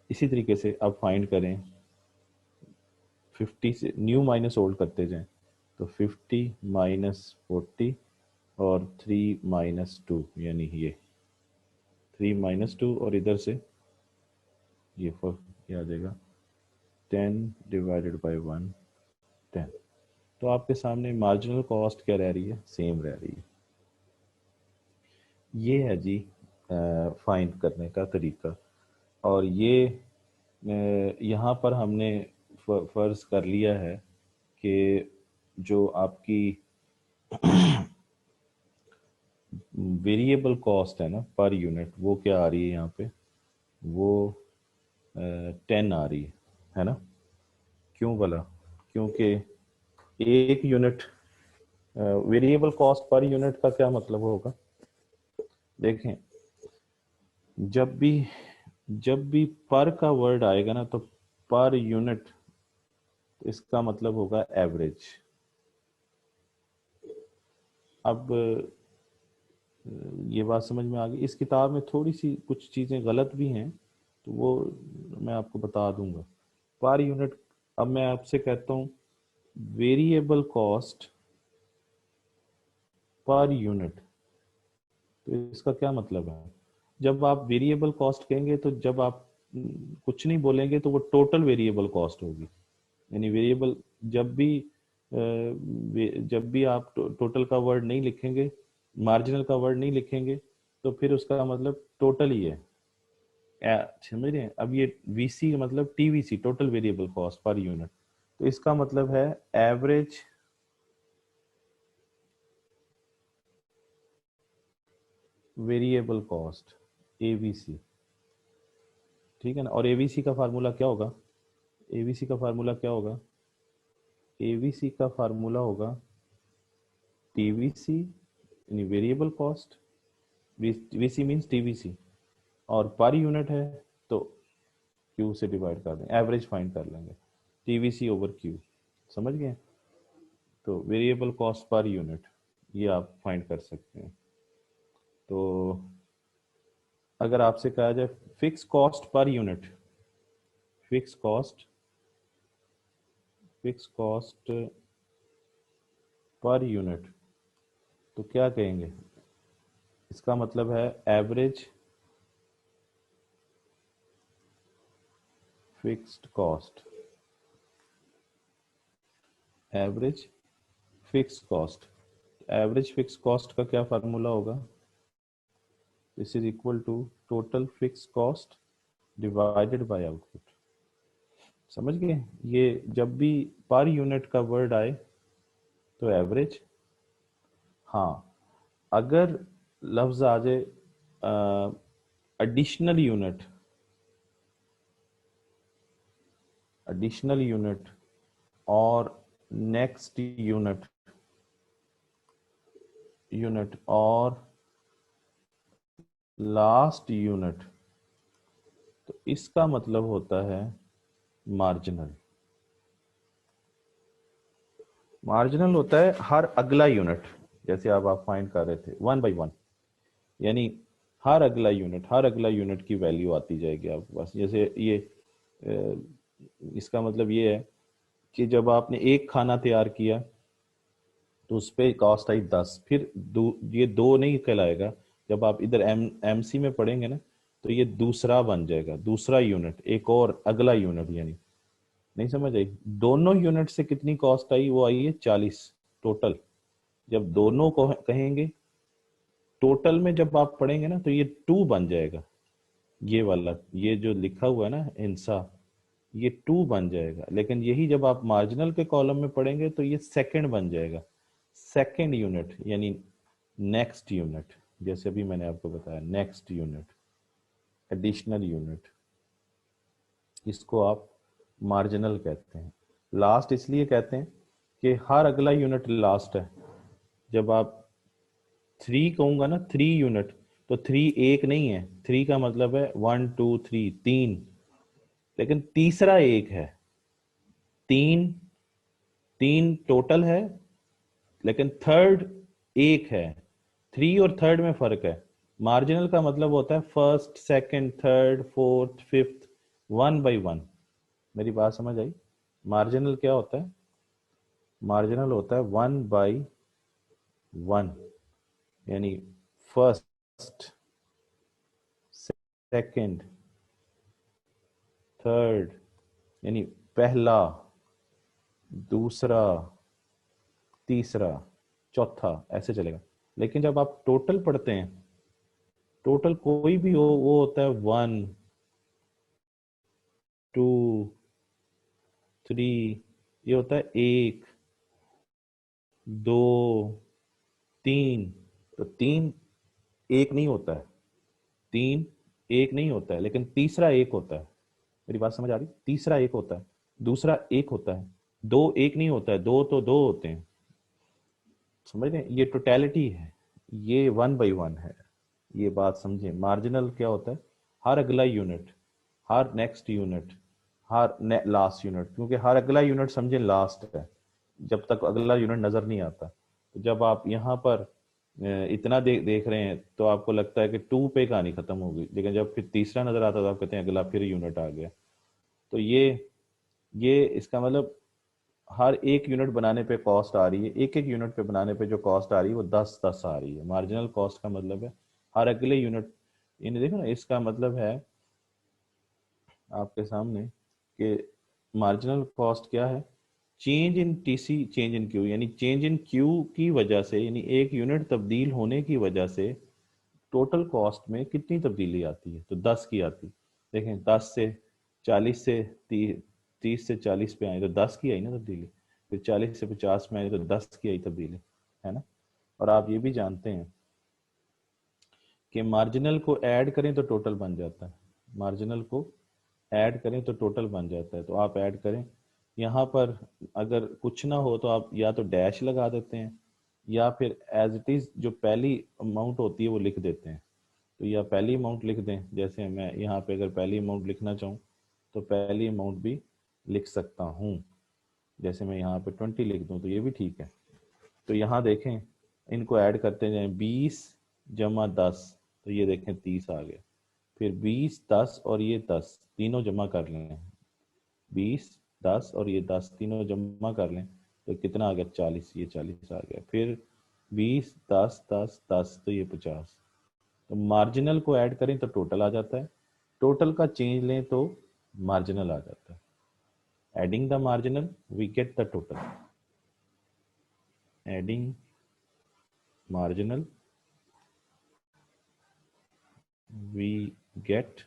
A: इसी तरीके से अब फाइंड करें 50 से न्यू माइनस ओल्ड करते जाएं, तो 50 माइनस 40 और 3 माइनस 2, यानी ये 3 माइनस 2, और इधर से ये आ जाएगा 10 डिवाइडेड बाई 1 10। तो आपके सामने मार्जिनल कॉस्ट क्या रह रही है, सेम रह रही है। ये है जी फाइंड करने का तरीका। और ये यहाँ पर हमने फर्ज कर लिया है कि जो आपकी वेरिएबल कॉस्ट है ना पर यूनिट, वो क्या आ रही है यहाँ पे, वो 10 आ रही है ना। क्यों भला, क्योंकि एक unit variable cost per unit का क्या मतलब होगा, देखें जब भी पर का वर्ड आएगा ना तो पर यूनिट, इसका मतलब होगा एवरेज। अब ये बात समझ में आ गई। इस किताब में थोड़ी सी कुछ चीज़ें गलत भी हैं, तो वो मैं आपको बता दूंगा। पर यूनिट, अब मैं आपसे कहता हूँ वेरिएबल कॉस्ट पर यूनिट, तो इसका क्या मतलब है? जब आप वेरिएबल कॉस्ट कहेंगे तो जब आप कुछ नहीं बोलेंगे तो वो टोटल वेरिएबल कॉस्ट होगी। यानी वेरिएबल, जब भी जब भी आप टोटल का वर्ड नहीं लिखेंगे, मार्जिनल का वर्ड नहीं लिखेंगे, तो फिर उसका मतलब टोटल ही है। समझ रहे हैं? अब ये वीसी का मतलब TVC, total variable cost per unit, तो इसका मतलब है एवरेज वेरिएबल कॉस्ट, एवीसी। ठीक है ना? और एवीसी का फार्मूला क्या होगा? एवीसी का फार्मूला क्या होगा? एवीसी का फार्मूला होगा टीवीसी, यानी variable cost, VC means TVC, और पर यूनिट है तो क्यू से डिवाइड कर दें, एवरेज फाइंड कर लेंगे, टीवीसी ओवर क्यू। समझ गए? तो वेरिएबल कॉस्ट पर यूनिट ये आप फाइंड कर सकते हैं। तो अगर आपसे कहा जाए fix cost per unit, fix cost, fix cost per unit, तो क्या कहेंगे? इसका मतलब है average fixed cost, average fix cost. Average fix cost का क्या फार्मूला होगा? This is equal to total fix cost divided by output. समझ गए? ये जब भी पर यूनिट का वर्ड आए तो एवरेज। हाँ, अगर लफ्ज आ जाए एडिशनल यूनिट, एडिशनल यूनिट और नेक्स्ट यूनिट, यूनिट और लास्ट यूनिट, तो इसका मतलब होता है मार्जिनल। मार्जिनल होता है हर अगला यूनिट, जैसे आप फाइंड कर रहे थे वन बाय वन, यानी हर अगला यूनिट, हर अगला यूनिट की वैल्यू आती जाएगी आपके पास। जैसे ये इसका मतलब ये है कि जब आपने एक खाना तैयार किया तो उस पर कॉस्ट आई 10, फिर ये दो नहीं कहलाएगा। जब आप इधर एमसी में पढ़ेंगे ना, तो ये दूसरा बन जाएगा, दूसरा यूनिट, एक और अगला यूनिट। यानी नहीं समझ आई? दोनों यूनिट से कितनी कॉस्ट आई? वो आई है 40 टोटल। जब दोनों को कहेंगे टोटल में, जब आप पढ़ेंगे ना, तो ये टू बन जाएगा। ये वाला, ये जो लिखा हुआ है ना इंसा, ये टू बन जाएगा। लेकिन यही जब आप मार्जिनल के कॉलम में पढ़ेंगे तो ये सेकंड बन जाएगा, सेकंड यूनिट, यानी नेक्स्ट यूनिट। जैसे अभी मैंने आपको बताया नेक्स्ट यूनिट, एडिशनल यूनिट, इसको आप मार्जिनल कहते हैं। लास्ट इसलिए कहते हैं कि हर अगला यूनिट लास्ट है। जब आप थ्री कहूंगा ना, थ्री यूनिट, तो थ्री एक नहीं है, थ्री का मतलब है वन टू थ्री, तीन, लेकिन तीसरा एक है। तीन, तीन टोटल है, लेकिन थर्ड एक है। थ्री और थर्ड में फर्क है। मार्जिनल का मतलब होता है first, second, third, fourth, fifth, one by one. मेरी बात समझ आई? मार्जिनल क्या होता है? मार्जिनल होता है वन बाय वन, यानी फर्स्ट, सेकंड, थर्ड, यानी पहला, दूसरा, तीसरा, चौथा, ऐसे चलेगा। लेकिन जब आप टोटल पढ़ते हैं, टोटल कोई भी हो, वो होता है वन, टू, थ्री, ये होता है एक, दो, तीन। तो तीन एक नहीं होता है, तीन एक नहीं होता है, लेकिन तीसरा एक होता है। मेरी बात समझ आ रही? तीसरा एक होता है, दूसरा एक होता है, दो एक नहीं होता है, दो तो दो होते हैं। समझ रहे हैं? ये टोटलिटी है, ये वन बाई वन है। ये बात समझे? मार्जिनल क्या होता है? हर अगला यूनिट, हर next unit, her last unit. क्योंकि हर अगला यूनिट समझे लास्ट है, जब तक अगला यूनिट नजर नहीं आता। तो जब आप यहाँ पर इतना देख रहे हैं तो आपको लगता है कि 2 पे कहानी खत्म हो गई, लेकिन जब फिर तीसरा नजर आता है तो आप कहते हैं अगला फिर यूनिट आ गया। तो ये इसका मतलब हर एक यूनिट बनाने पे कॉस्ट आ रही है, एक एक यूनिट पे बनाने पे जो कॉस्ट आ रही है वो 10-10 आ रही है। मार्जिनल कॉस्ट का मतलब है हर अगले यूनिट, इन्हें देखो ना, इसका मतलब है आपके सामने कि मार्जिनल कॉस्ट क्या है, change in TC change in Q, यानी चेंज इन क्यू की वजह से, यानी एक यूनिट तब्दील होने की वजह से टोटल कॉस्ट में कितनी तब्दीली आती है, तो 10 की आती। देखें 10 से 40 से 30 से 40 पे आई तो 10 की आई ना तब्दीली, फिर 40 से 50 में आई तो 10 की आई तब्दीली, है ना। और आप ये भी जानते हैं कि मार्जिनल को ऐड करें तो टोटल बन जाता है, मार्जिनल को ऐड करें तो टोटल बन जाता है। तो आप ऐड करें, यहाँ पर अगर कुछ ना हो तो आप या तो डैश लगा देते हैं या फिर एज इट इज़ जो पहली अमाउंट होती है वो लिख देते हैं। तो या पहली अमाउंट लिख दें, जैसे मैं यहाँ पे अगर पहली अमाउंट लिखना चाहूँ तो पहली अमाउंट भी लिख सकता हूँ, जैसे मैं यहाँ पे 20 लिख दूँ तो ये भी ठीक है। तो यहाँ देखें, इनको ऐड करते जाएं, 20 जमा 10, तो ये देखें 30 आ गया। फिर 20 10 और ये 10 तीनों जमा कर लें, 20 10 और ये 10 तीनों जमा कर लें तो कितना आ गया, 40, ये 40 आ गया। फिर 20 10 10 10 तो ये 50। तो मार्जिनल को ऐड करें तो टोटल आ जाता है, टोटल का चेंज लें तो मार्जिनल आ जाता है। Adding the marginal we get the total, adding marginal we get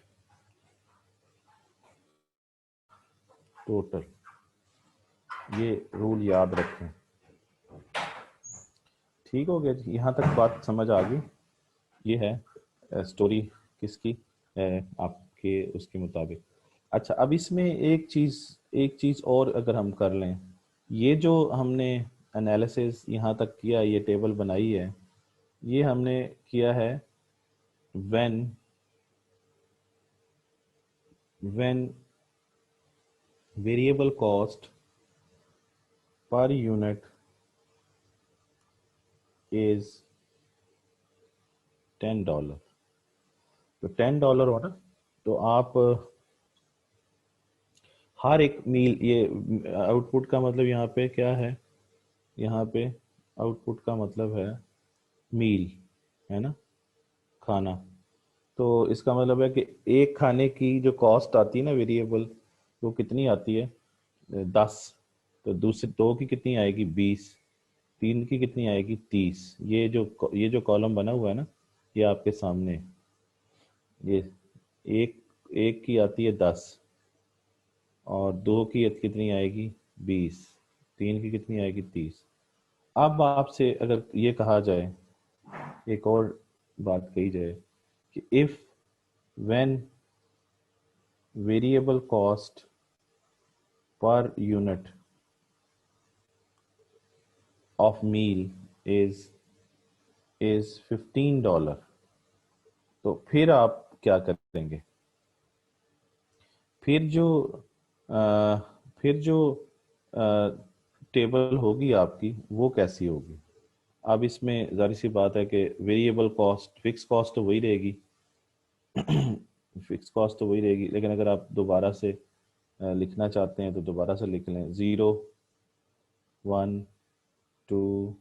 A: total. ये रूल याद रखें। ठीक हो गया जी, यहाँ तक बात समझ आ गई। ये है स्टोरी किसकी, आपके उसके मुताबिक। अच्छा, अब इसमें एक चीज़ और अगर हम कर लें, ये जो हमने एनालिसिस यहाँ तक किया, ये टेबल बनाई है, ये हमने किया है when variable cost per unit is $10। तो $10 हो ना, तो आप हर एक मील, ये आउटपुट का मतलब यहाँ पे क्या है, यहाँ पे आउटपुट का मतलब है मील, है ना, खाना। तो इसका मतलब है कि एक खाने की जो कॉस्ट आती है ना वेरिएबल, वो कितनी आती है, 10। तो दूसरे दो की कितनी आएगी, 20। तीन की कितनी आएगी, 30। ये जो कॉलम बना हुआ है ना, ये आपके सामने, ये एक एक की आती है 10, और दो की कितनी आएगी, 20। तीन की कितनी आएगी, 30। अब आपसे अगर ये कहा जाए, एक और बात कही जाए कि if when variable cost per unit of meal is $15, तो फिर आप क्या करेंगे, फिर जो अ, फिर जो टेबल होगी आपकी वो कैसी होगी। अब इसमें जाहिर सी बात है कि वेरिएबल कॉस्ट, फिक्स कॉस्ट तो वही रहेगी, फिक्स कॉस्ट तो वही रहेगी, लेकिन अगर आप दोबारा से लिखना चाहते हैं तो दोबारा से लिख लें, 0 1 2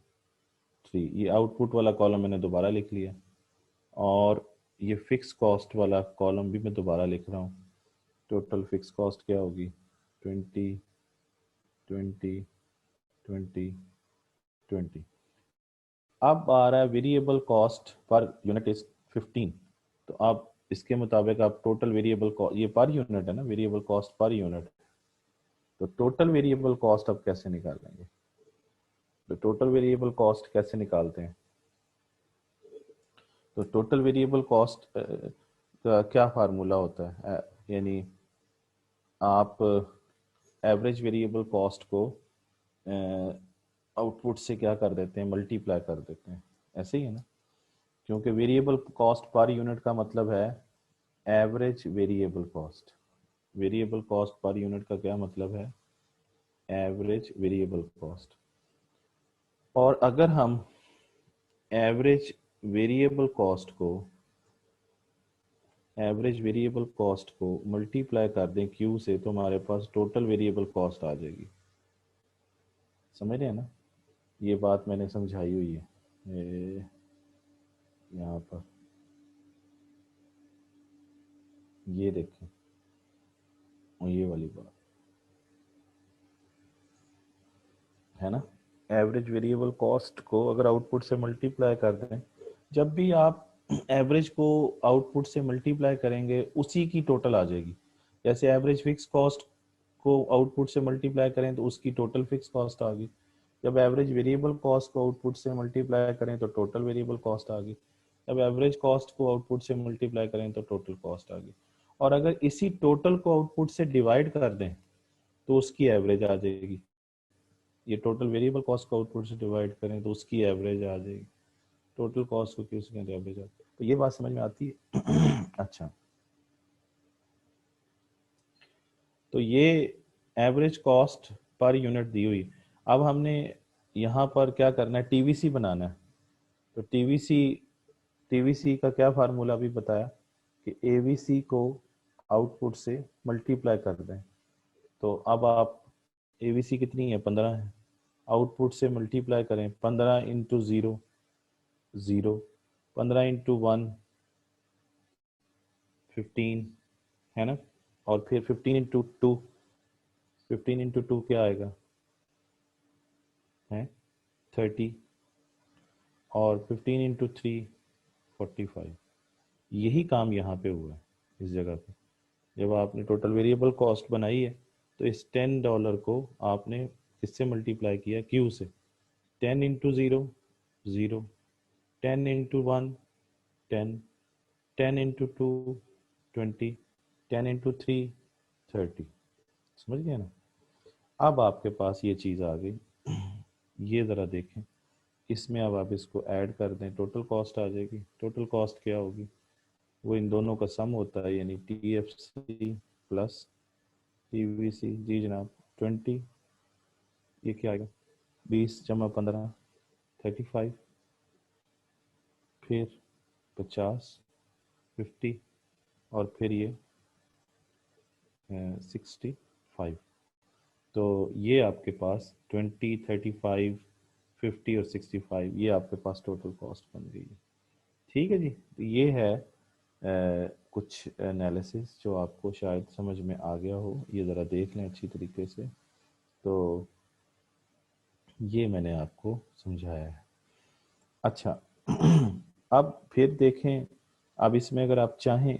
A: 3, ये आउटपुट वाला कॉलम मैंने दोबारा लिख लिया, और ये फिक्स कॉस्ट वाला कॉलम भी मैं दोबारा लिख रहा हूँ। टोटल फिक्स कॉस्ट क्या होगी, 20 20 20 20। अब आ रहा है variable cost per unit is 15। तो आप इसके मुताबिक आप टोटल वेरिएबल कॉस्ट, ये पर यूनिट है ना, वेरिएबल कॉस्ट पर यूनिट, तो टोटल वेरिएबल कॉस्ट अब कैसे निकालेंगे, तो टोटल वेरिएबल कॉस्ट कैसे निकालते हैं। तो टोटल वेरिएबल कॉस्ट का क्या फार्मूला होता है, यानी आप एवरेज वेरिएबल कॉस्ट को आउटपुट से क्या कर देते हैं, मल्टीप्लाई कर देते हैं, ऐसे ही है ना, क्योंकि वेरिएबल कॉस्ट पर यूनिट का मतलब है average variable cost. Variable cost per unit का क्या मतलब है, एवरेज वेरिएबल कॉस्ट। और अगर हम एवरेज वेरिएबल कॉस्ट को मल्टीप्लाई कर दें क्यू से, तो हमारे पास टोटल वेरिएबल कॉस्ट आ जाएगी। समझ रहे हैं ना, ये बात मैंने समझाई हुई है यहाँ पर, ये देखें, और ये वाली बात है ना। एवरेज वेरिएबल कॉस्ट को अगर आउटपुट से मल्टीप्लाई कर दें, जब भी आप एवरेज को आउटपुट से मल्टीप्लाई करेंगे उसी की टोटल आ जाएगी। जैसे एवरेज फिक्स कॉस्ट को आउटपुट से मल्टीप्लाई करें तो उसकी टोटल फिक्स कॉस्ट आ गई। जब एवरेज वेरिएबल कॉस्ट को आउटपुट से मल्टीप्लाई करें तो टोटल वेरिएबल कॉस्ट आ गई। जब एवरेज कॉस्ट को आउटपुट से मल्टीप्लाई करें तो टोटल कॉस्ट आ गई। और अगर इसी टोटल को आउटपुट से डिवाइड कर दें तो उसकी एवरेज आ जाएगी। ये टोटल वेरिएबल कॉस्ट को आउटपुट से डिवाइड करें तो उसकी एवरेज आ जाएगी। टोटल कॉस्ट को किसी के एवरेज आती है। तो ये बात समझ में आती है। अच्छा, तो ये एवरेज कॉस्ट पर यूनिट दी हुई। अब हमने यहाँ पर क्या करना है, टीवीसी बनाना है। तो टीवीसी का क्या फार्मूला भी बताया कि एवीसी को आउटपुट से मल्टीप्लाई कर दें। तो अब आप एवीसी कितनी है, 15 है, आउटपुट से मल्टीप्लाई करें, 15 इंटू 0 0, 15 इंटू 1 15 है ना, और फिर 15 इंटू 2, 15 इंटू 2 क्या आएगा है 30, और 15 इंटू 3 45। यही काम यहाँ पे हुआ है इस जगह पे। जब आपने टोटल वेरिएबल कॉस्ट बनाई है तो इस $10 को आपने किससे मल्टीप्लाई किया, क्यू से। 10 इंटू 0 0, 10 इंटू 1 10, 10 इंटू 2 20, 10 इंटू 3 30। समझ गए ना। अब आपके पास ये चीज़ आ गई। ये ज़रा देखें, इसमें अब आप इसको ऐड कर दें, टोटल कॉस्ट आ जाएगी। टोटल कॉस्ट क्या होगी, वो इन दोनों का सम होता है, यानी टीएफसी प्लस टीवीसी। जी जनाब, 20, ये क्या आएगा, 20 जमा 15 35, फिर 50 50, और फिर ये 65। तो ये आपके पास 20 35 50 और 65, ये आपके पास टोटल कॉस्ट बन गई है। ठीक है जी, तो ये है कुछ एनालिसिस जो आपको शायद समझ में आ गया हो। ये ज़रा देख लें अच्छी तरीके से। तो ये मैंने आपको समझाया है। अच्छा, अब फिर देखें, अब इसमें अगर आप चाहें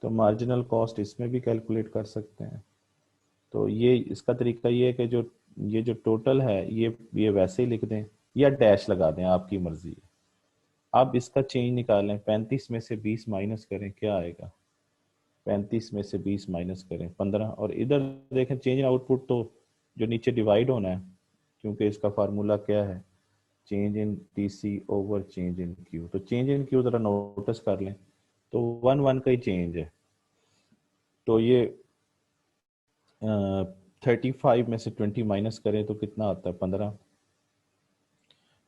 A: तो मार्जिनल कॉस्ट इसमें भी कैलकुलेट कर सकते हैं। तो ये इसका तरीका ये है कि ये जो टोटल है ये वैसे ही लिख दें या डैश लगा दें, आपकी मर्जी है। अब इसका चेंज निकालें, 35 में से 20 माइनस करें, क्या आएगा, 35 में से 20 माइनस करें 15, और इधर देखें चेंज इन आउटपुट, तो जो नीचे डिवाइड होना है, क्योंकि इसका फार्मूला क्या है, change in TC over change in Q. तो चेंज इन क्यू ज़रा नोटिस कर लें, तो 1 1 का ही चेंज है। तो ये 35 में से 20 माइनस करें तो कितना आता है, 15।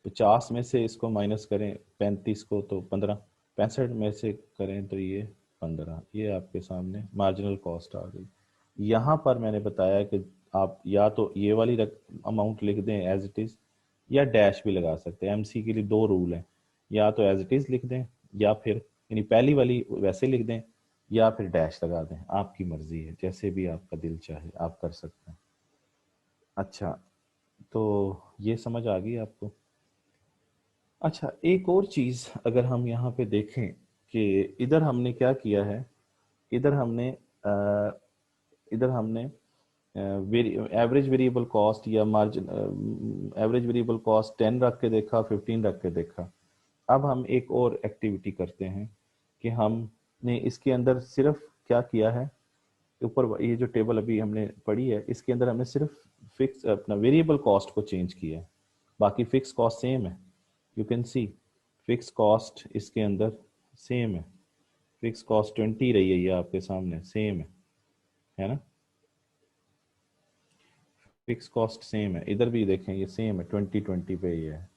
A: 50 में से इसको माइनस करें 35 को तो 15, 65 में से करें तो ये 15। ये आपके सामने मार्जिनल कॉस्ट आ गई। यहाँ पर मैंने बताया कि आप या तो ये वाली अमाउंट लिख दें एज इट इज़, या डैश भी लगा सकते हैं। एमसी के लिए दो रूल हैं, या तो एज इट इज़ लिख दें, या फिर यानी पहली वाली वैसे लिख दें, या फिर डैश लगा दें। आपकी मर्जी है, जैसे भी आपका दिल चाहे आप कर सकते हैं। अच्छा, तो ये समझ आ गई आपको। अच्छा, एक और चीज़ अगर हम यहाँ पे देखें कि इधर हमने क्या किया है, इधर हमने इधर हमने एवरेज वेरिएबल कॉस्ट या मार्जिन एवरेज वेरिएबल कॉस्ट 10 रख के देखा, 15 रख के देखा। अब हम एक और एक्टिविटी करते हैं कि हमने इसके अंदर सिर्फ क्या किया है, ऊपर ये जो टेबल अभी हमने पढ़ी है इसके अंदर हमने सिर्फ फिक्स अपना वेरिएबल कॉस्ट को चेंज किया है, बाकी फिक्स कॉस्ट सेम है। You can see fix cost इसके अंदर सेम है। फिक्स कॉस्ट 20 रही है, ये आपके सामने सेम है ना। फिक्स कॉस्ट सेम है, इधर भी देखें ये सेम है, 20 20 पे ही है।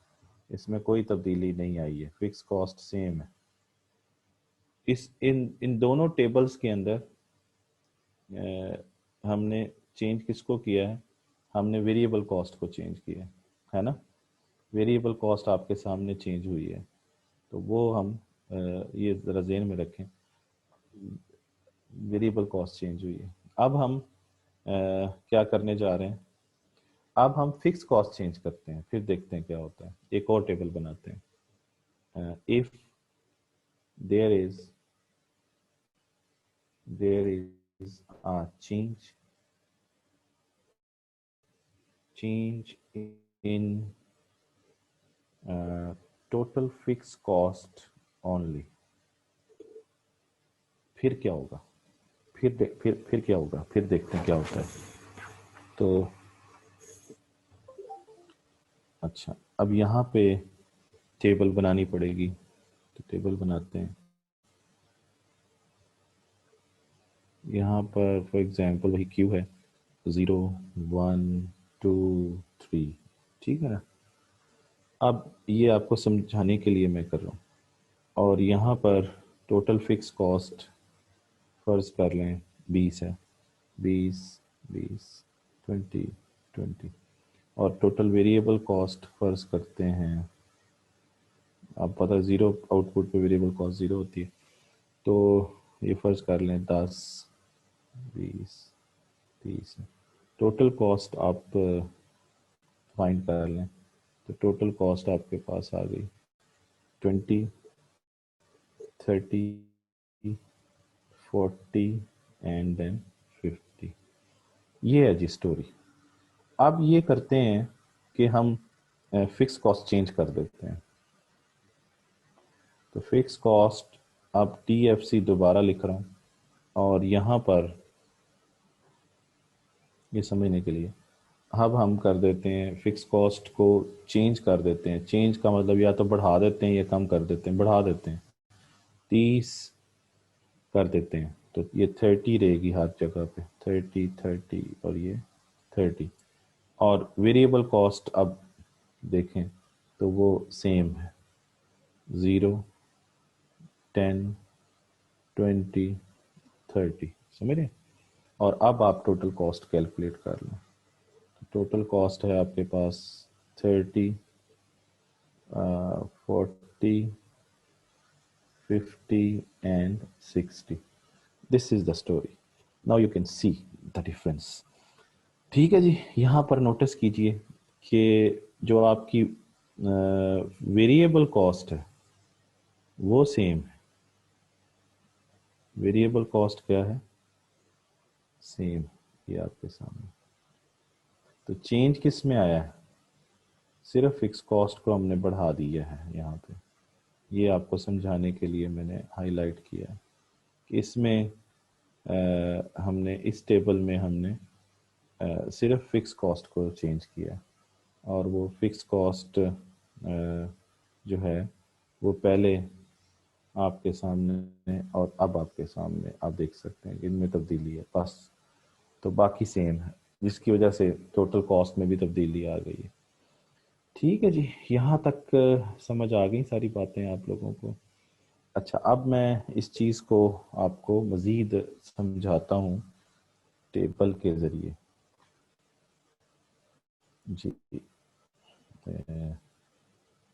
A: इसमें कोई तब्दीली नहीं आई है, फिक्स कॉस्ट सेम है। इस इन दोनों टेबल्स के अंदर हमने चेंज किसको किया है? हमने वेरिएबल कॉस्ट को चेंज किया है ना। वेरिएबल कॉस्ट आपके सामने चेंज हुई है, तो वो हम ये ज़रा ज़हन में रखें, वेरिएबल कॉस्ट चेंज हुई है। अब हम क्या करने जा रहे हैं? अब हम फिक्स कॉस्ट चेंज करते हैं, फिर देखते हैं क्या होता है। एक और टेबल बनाते हैं। If there is a change in total fixed cost only, फिर क्या होगा? फिर क्या होगा? फिर देखते हैं क्या होता है। तो अच्छा, अब यहाँ पे टेबल बनानी पड़ेगी, तो टेबल बनाते हैं। यहाँ पर फॉर एग्जांपल वही क्यू है, 0 1 2 3, ठीक है ना। अब ये आपको समझाने के लिए मैं कर रहा हूँ। और यहाँ पर टोटल फिक्स कॉस्ट फर्ज कर लें 20 है, 20 20 20 20, और टोटल वेरिएबल कॉस्ट फर्ज करते हैं, आप पता है ज़ीरो आउटपुट पे वेरिएबल कॉस्ट ज़ीरो होती है, तो ये फर्ज कर लें 10 20 30 है। टोटल कॉस्ट आप फाइंड कर लें, तो टोटल कॉस्ट आपके पास आ गई 20 30 40 एंड देन 50। ये है जी स्टोरी। अब ये करते हैं कि हम फिक्स कॉस्ट चेंज कर देते हैं। तो फिक्स कॉस्ट अब TFC दोबारा लिख रहा हूँ, और यहाँ पर ये समझने के लिए अब हम कर देते हैं फिक्स कॉस्ट को चेंज कर देते हैं। चेंज का मतलब या तो बढ़ा देते हैं या कम कर देते हैं। बढ़ा देते हैं, 30 कर देते हैं, तो ये 30 रहेगी हर जगह पे, 30 30 और ये 30। और वेरिएबल कॉस्ट अब देखें तो वो सेम है, 0 10 20 30, समझ रहे। और अब आप टोटल कॉस्ट कैलकुलेट कर लें। टोटल कॉस्ट है आपके पास 30 40 50 and 60। This is the story. Now you can see the difference. ठीक है जी, यहाँ पर नोटिस कीजिए कि जो आपकी वेरिएबल कॉस्ट है वो सेम है। वेरिएबल कॉस्ट क्या है? सेम, ये आपके सामने। तो चेंज किस में आया है? सिर्फ फिक्स कॉस्ट को हमने बढ़ा दिया है यहाँ पे। ये आपको समझाने के लिए मैंने हाईलाइट किया है कि इसमें हमने इस टेबल में हमने सिर्फ फिक्स कॉस्ट को चेंज किया, और वो फिक्स कॉस्ट जो है वो पहले आपके सामने और अब आपके सामने आप देख सकते हैं कि इनमें तब्दीली है बस। तो बाकी सेम है, जिसकी वजह से टोटल कॉस्ट में भी तब्दीली आ गई है। ठीक है जी, यहाँ तक समझ आ गई सारी बातें आप लोगों को। अच्छा, अब मैं इस चीज़ को आपको मज़ीद समझाता हूँ टेबल के ज़रिए। जी,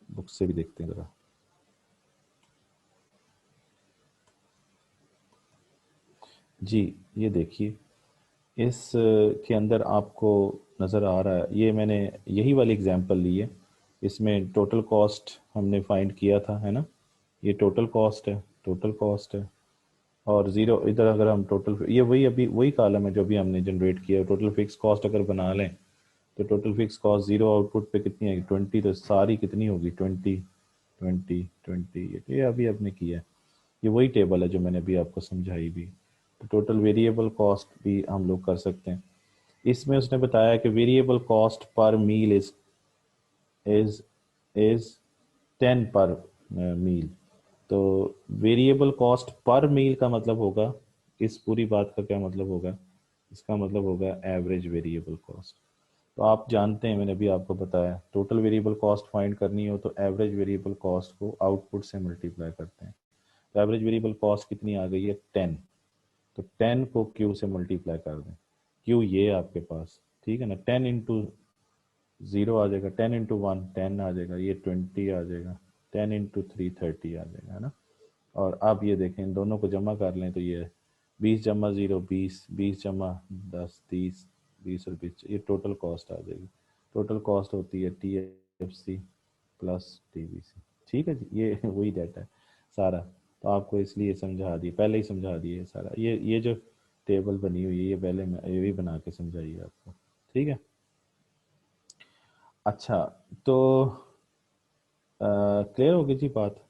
A: बुक से भी देखते हैं ज़रा। जी, ये देखिए, इस के अंदर आपको नज़र आ रहा है, ये मैंने यही वाली एग्जांपल ली है। इसमें टोटल कॉस्ट हमने फाइंड किया था, है ना। ये टोटल कॉस्ट है, टोटल कॉस्ट है। और ज़ीरो इधर अगर हम टोटल, ये वही अभी वही कॉलम है जो अभी हमने जनरेट किया। टोटल फिक्स कॉस्ट अगर बना लें तो total fix cost zero output पे कितनी आएगी? 20। तो सारी कितनी होगी? 20 20 20। ये अभी आपने किया है, ये वही टेबल है जो मैंने अभी आपको समझाई भी। तो टोटल वेरिएबल कॉस्ट भी हम लोग कर सकते हैं। इसमें उसने बताया कि वेरिएबल कॉस्ट पर मील इज इज 10 पर मील। तो वेरिएबल कॉस्ट पर मील का मतलब होगा, इस पूरी बात का क्या मतलब होगा? इसका मतलब होगा एवरेज वेरिएबल कॉस्ट। तो आप जानते हैं, मैंने अभी आपको बताया, टोटल वेरिएबल कॉस्ट फाइंड करनी हो तो एवरेज वेरिएबल कॉस्ट को आउटपुट से मल्टीप्लाई करते हैं। तो एवरेज वेरिएबल कॉस्ट कितनी आ गई है, 10। तो 10 को क्यू से मल्टीप्लाई कर दें। क्यू ये आपके पास, ठीक है ना, 10 इंटू 0 आ जाएगा, 10 इंटू 1 10 आ जाएगा, ये 20 आ जाएगा, 10 इंटू 3 30 आ जाएगा, है ना। और अब ये देखें, इन दोनों को जमा कर लें तो ये 20 जमा 0 20, 20 जमा 10 30, 20 और 20, ये टोटल कॉस्ट आ जाएगी। टोटल कॉस्ट होती है TFC प्लस TBC। ठीक है जी, ये वही डाटा है सारा। तो आपको इसलिए समझा दिए, पहले ही समझा दिए सारा। ये जो टेबल बनी हुई है, ये पहले मैं ये भी बना के समझाइए आपको, ठीक है। अच्छा, तो क्लियर होगी जी बात।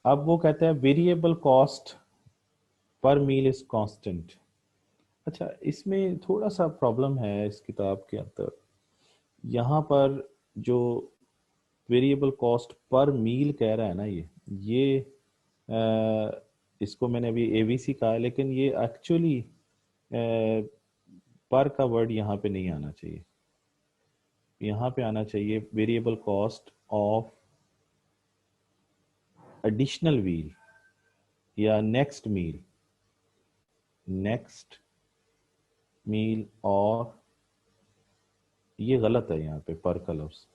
A: अब वो कहते हैं वेरिएबल कॉस्ट पर मील इज कांस्टेंट। अच्छा, इसमें थोड़ा सा प्रॉब्लम है इस किताब के अंदर। यहाँ पर जो वेरिएबल कॉस्ट पर मील कह रहा है ना, ये इसको मैंने अभी ABC कहा है, लेकिन ये एक्चुअली पर का वर्ड यहाँ पे नहीं आना चाहिए। यहाँ पे आना चाहिए variable cost of additional wheel या नेक्स्ट मील, और ये गलत है यहाँ पे पर का लफ्ज,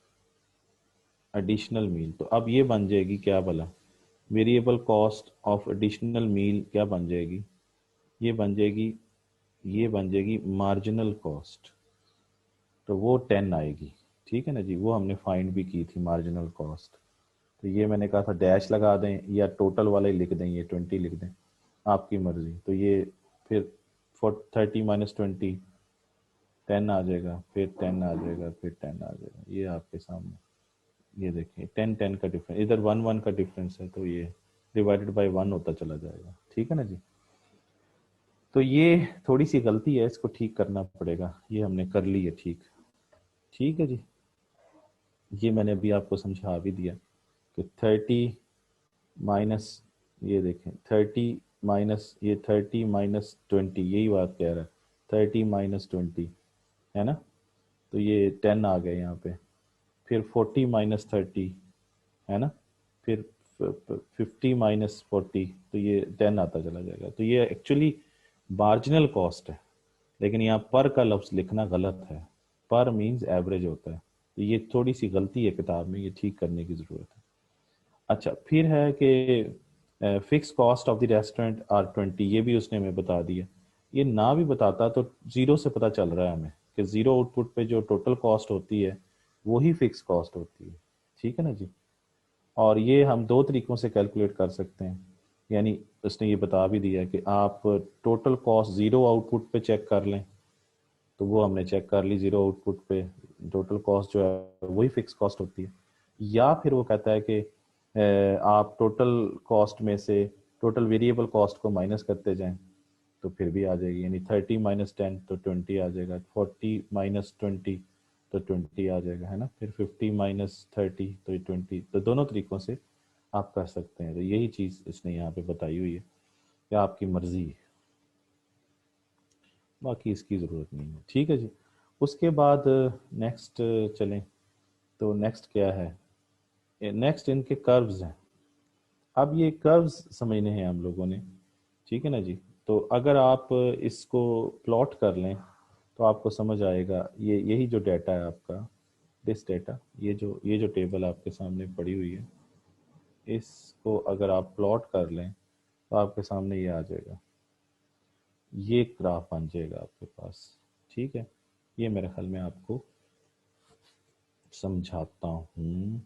A: एडिशनल मील। तो अब ये बन जाएगी क्या भला, वेरिएबल कॉस्ट ऑफ एडिशनल मील क्या बन जाएगी, ये बन जाएगी, ये बन जाएगी मार्जिनल कॉस्ट। तो वो 10 आएगी, ठीक है ना जी। वो हमने फाइंड भी की थी मार्जिनल कॉस्ट। तो ये मैंने कहा था डैश लगा दें या टोटल वाला ही लिख दें, ये 20 लिख दें, आपकी मर्जी। तो ये फिर 30 माइनस 20 10 आ जाएगा, फिर 10 आ जाएगा, फिर 10 आ जाएगा, ये आपके सामने। ये देखिए 10 का डिफरेंस, इधर 1 का डिफरेंस है, तो ये डिवाइडेड बाय 1 होता चला जाएगा, ठीक है ना जी। तो ये थोड़ी सी गलती है, इसको ठीक करना पड़ेगा। ये हमने कर ली है ठीक, ठीक है जी। ये मैंने अभी आपको समझा भी दिया कि 30 माइनस, ये देखें 30 माइनस 20, यही बात कह रहा है, 30 माइनस 20, है ना। तो ये 10 आ गए यहाँ पे। फिर 40 माइनस 30, है ना। फिर 50 माइनस 40, तो ये 10 आता चला जाएगा। तो ये एक्चुअली मार्जिनल कॉस्ट है, लेकिन यहाँ पर का लफ्ज लिखना गलत है। पर मीन्स एवरेज होता है। तो ये थोड़ी सी गलती है किताब में, ये ठीक करने की ज़रूरत है। अच्छा, फिर है कि fix cost of the restaurant are 20, ये भी उसने हमें बता दिया। ये ना भी बताता तो जीरो से पता चल रहा है हमें कि जीरो आउटपुट पे जो टोटल कॉस्ट होती है वही फिक्स कॉस्ट होती है, ठीक है ना जी। और ये हम दो तरीक़ों से कैलकुलेट कर सकते हैं। यानी उसने ये बता भी दिया कि आप टोटल कॉस्ट ज़ीरो आउटपुट पे चेक कर लें, तो वो हमने चेक कर ली, ज़ीरो आउटपुट पे टोटल कॉस्ट जो है वही फिक्स कॉस्ट होती है। या फिर वो कहता है कि आप टोटल कॉस्ट में से टोटल वेरिएबल कॉस्ट को माइनस करते जाएं, तो फिर भी आ जाएगी। यानी 30 माइनस 10 तो 20 आ जाएगा, 40 माइनस 20 तो 20 आ जाएगा, है ना। फिर 50 माइनस 30 तो ये 20। तो दोनों तरीक़ों से आप कर सकते हैं। तो यही चीज़ इसने यहाँ पे बताई हुई है कि आपकी मर्ज़ी है, बाकी इसकी ज़रूरत नहीं है, ठीक है जी। उसके बाद नेक्स्ट चलें, तो नेक्स्ट क्या है, नेक्स्ट इनके कर्व्स हैं। अब ये कर्व्स समझने हैं हम लोगों ने, ठीक है ना जी। तो अगर आप इसको प्लॉट कर लें तो आपको समझ आएगा। ये यही जो डाटा है आपका, दिस डाटा, ये जो टेबल आपके सामने पड़ी हुई है, इसको अगर आप प्लॉट कर लें तो आपके सामने ये आ जाएगा, ये ग्राफ बन जाएगा आपके पास, ठीक है। ये मेरे ख्याल में आपको समझाता हूँ,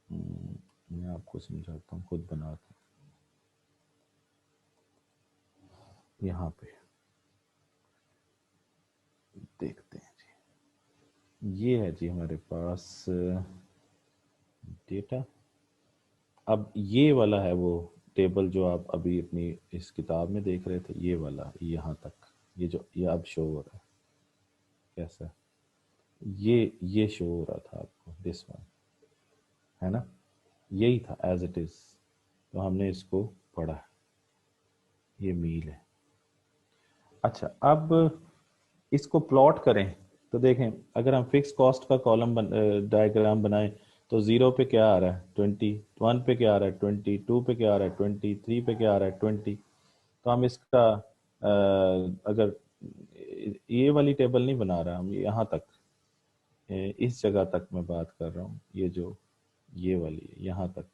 A: मैं आपको समझाता हूँ खुद बना के। यहाँ पे देखते हैं जी, ये है जी हमारे पास डेटा। अब ये वाला है वो टेबल जो आप अभी अपनी इस किताब में देख रहे थे, ये वाला यहाँ तक, ये अब शो हो रहा है कैसा, ये शो हो रहा था आपको, दिस वन, है ना। यही था एज इट इज। तो हमने इसको पढ़ा, ये मील है। अच्छा, अब इसको प्लॉट करें तो देखें, अगर हम फिक्स कॉस्ट का कॉलम डायग्राम बनाएं तो 0 पे क्या आ रहा है 20, 1 पे क्या आ रहा है 20, 2 पे क्या आ रहा है 20, 3 पे क्या आ रहा है 20। तो हम इसका अगर ये वाली टेबल नहीं बना रहा, हम यहाँ तक इस जगह तक मैं बात कर रहा हूँ, ये जो ये वाली है यहाँ तक,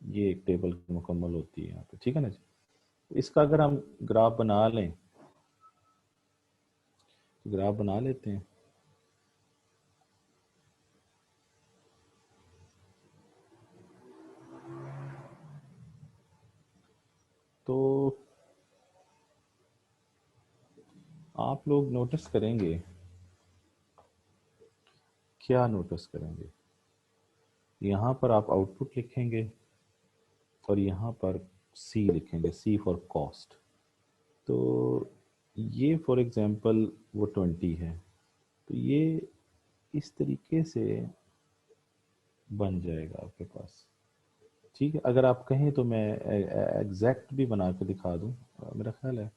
A: ये एक टेबल मुकम्मल होती है यहाँ पे, ठीक है ना जी। इसका अगर हम ग्राफ बना लें, ग्राफ बना लेते हैं। तो आप लोग नोटिस करेंगे, क्या नोटिस करेंगे, यहाँ पर आप आउटपुट लिखेंगे और यहाँ पर सी लिखेंगे, सी फॉर कॉस्ट। तो ये फॉर एग्जांपल वो 20 है, तो ये इस तरीके से बन जाएगा आपके पास, ठीक है। अगर आप कहें तो मैं एग्जैक्ट भी बना के दिखा दूँ, मेरा ख्याल है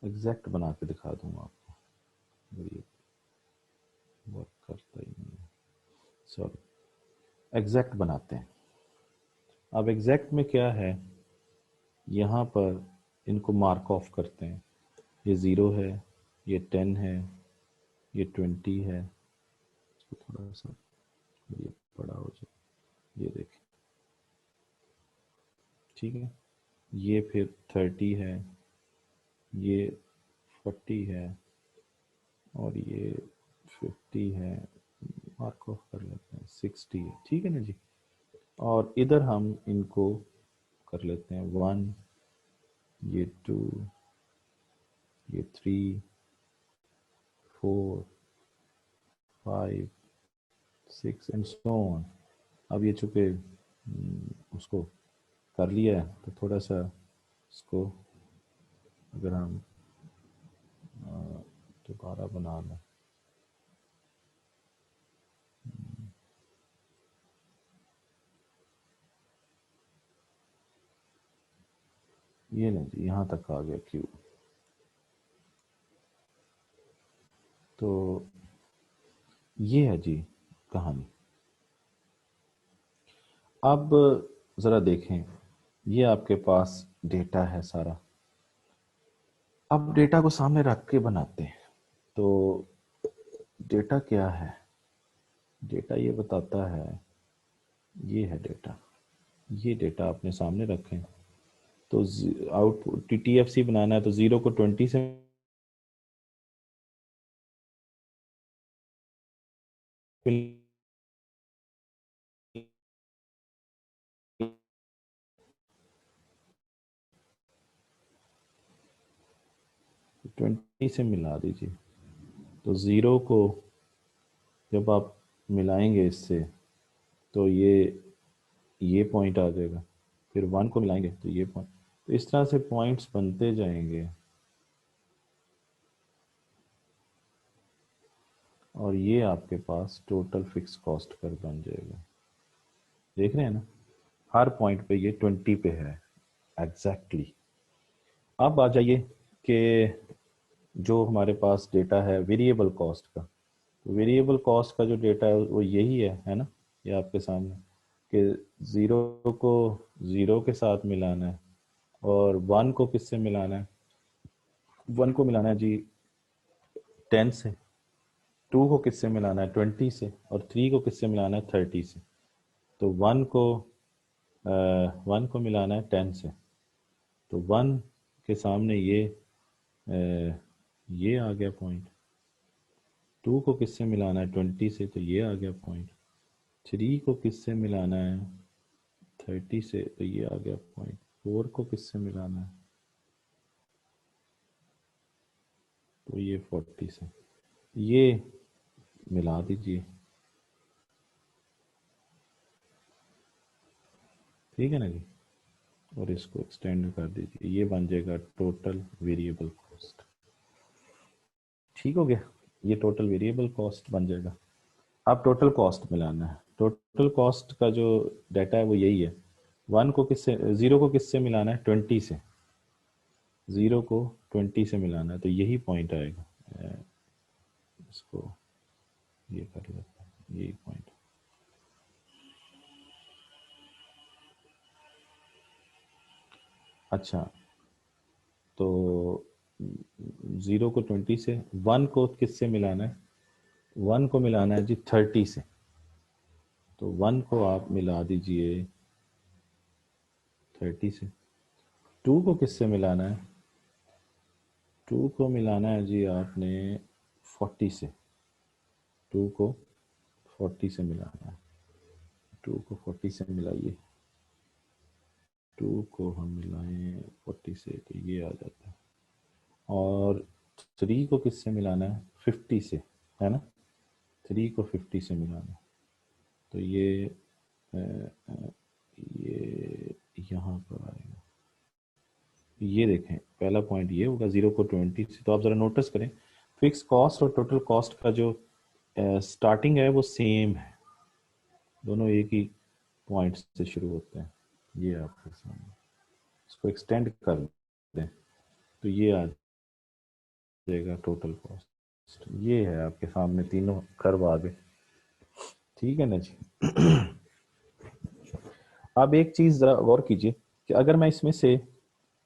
A: एग्जैक्ट बना के दिखा दूँगा आपको, ये वर्क करता ही नहीं है, सॉरी। एग्जैक्ट बनाते हैं। अब एग्जैक्ट में क्या है, यहाँ पर इनको मार्क ऑफ करते हैं, ये 0 है, ये 10 है, ये 20 है, इसको थोड़ा सा ये बड़ा हो जाए, ये देखें, ठीक है। ये फिर 30 है, ये 40 है, और ये 50 है, मार्क ऑफ कर लेते हैं, 60 है, ठीक है ना जी। और इधर हम इनको कर लेते हैं 1, ये 2, ये 3, 4, 5, 6 एंड सो ऑन। अब ये चूँकि उसको कर लिया है, तो थोड़ा सा इसको अगर हम दोबारा बना लें, ये नहीं जी, यहाँ तक आ गया क्यू। तो ये है जी कहानी। अब ज़रा देखें, ये आपके पास डेटा है सारा। अब डेटा को सामने रख के बनाते हैं। तो डेटा क्या है, डेटा ये बताता है, ये है डेटा, ये डेटा अपने सामने रखें। तो आउटपुट टीटीएफसी बनाना है, तो 0 को 20 से मिल 20 से मिला दीजिए। तो 0 को जब आप मिलाएंगे इससे, तो ये पॉइंट आ जाएगा, फिर 1 को मिलाएंगे तो ये पॉइंट, तो इस तरह से पॉइंट्स बनते जाएंगे, और ये आपके पास टोटल फिक्स कॉस्ट कर बन जाएगा। देख रहे हैं ना, हर पॉइंट पे ये 20 पे है एग्जैक्टली। अब आ जाइए कि जो हमारे पास डेटा है वेरिएबल कॉस्ट का, तो वेरिएबल कॉस्ट का जो डेटा है वो यही है ना, ये आपके सामने, कि 0 को 0 के साथ मिलाना है, और 1 को किससे मिलाना है, 1 को मिलाना है जी 10 से, 2 को किससे मिलाना है 20 से, और 3 को किससे मिलाना है 30 से। तो 1 को मिलाना है 10 से, तो 1 के सामने ये आ गया पॉइंट। 2 को किससे मिलाना है 20 से, तो ये आ गया पॉइंट। 3 को किससे मिलाना है 30 से, तो ये आ गया पॉइंट। 4 को किससे मिलाना है, तो ये 40 से, ये मिला दीजिए, ठीक है ना जी। और इसको एक्सटेंड कर दीजिए, ये बन जाएगा टोटल वेरिएबल कॉस्ट। ठीक हो गया, ये टोटल वेरिएबल कॉस्ट बन जाएगा। अब टोटल कॉस्ट मिलाना है, टोटल कॉस्ट का जो डाटा है वो यही है। 1 को किससे, 0 को किससे मिलाना है 20 से, 0 को 20 से मिलाना है, तो यही पॉइंट आएगा। इसको ये कर लेते हैं, यही पॉइंट। अच्छा, तो 0 को 20 से, 1 को किससे मिलाना है? 1 को मिलाना है जी 30 से। तो 1 को आप मिला दीजिए 30 से। 2 को किससे मिलाना है? 2 को मिलाना है जी आपने 40 से। 2 को 40 से मिलाना है। 2 को 40 से मिलाइए। 2 को हम मिलाएं 40 से तो ये आ जाता है। और 3 को किससे मिलाना है? 50 से, है ना? 3 को 50 से मिलाना है। तो ये ये यहाँ पर आएगा। ये देखें, पहला पॉइंट ये होगा 0 को 20 से। तो आप ज़रा नोटिस करें, फिक्स कॉस्ट और टोटल कॉस्ट का जो स्टार्टिंग है वो सेम है, दोनों एक ही पॉइंट से शुरू होते हैं। ये आपके सामने, इसको एक्सटेंड कर दें तो ये आ जाएगा टोटल कॉस्ट। ये है आपके सामने, तीनों कर्व आ गए। ठीक है ना जी? अब एक चीज़ ज़रा गौर कीजिए कि अगर मैं इसमें से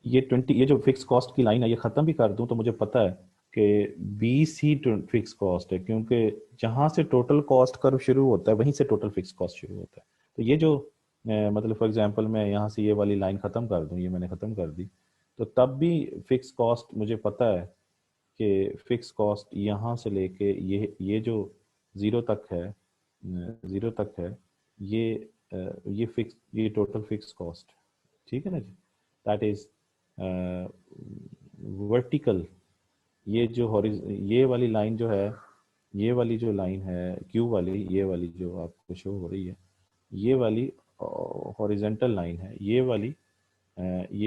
A: ये जो फिक्स कॉस्ट की लाइन है ये ख़त्म भी कर दूं तो मुझे पता है कि 20 ही फिक्स कॉस्ट है, क्योंकि जहां से टोटल कॉस्ट कर्व शुरू होता है वहीं से टोटल फिक्स कॉस्ट शुरू होता है। तो ये जो मतलब फॉर एग्जांपल मैं यहाँ से ये वाली लाइन ख़त्म कर दूं, ये मैंने ख़त्म कर दी, तो तब भी फिक्स कॉस्ट मुझे पता है कि फिक्स कॉस्ट यहाँ से लेके ये जो ज़ीरो तक है, ज़ीरो तक है, ये फिक्स, ये टोटल फिक्स कॉस्ट। ठीक है ना जी? That is vertical. ये जो ये वाली लाइन जो है, ये वाली जो लाइन है क्यू वाली, ये वाली जो आपको शो हो रही है, ये वाली हॉरिजेंटल लाइन है, ये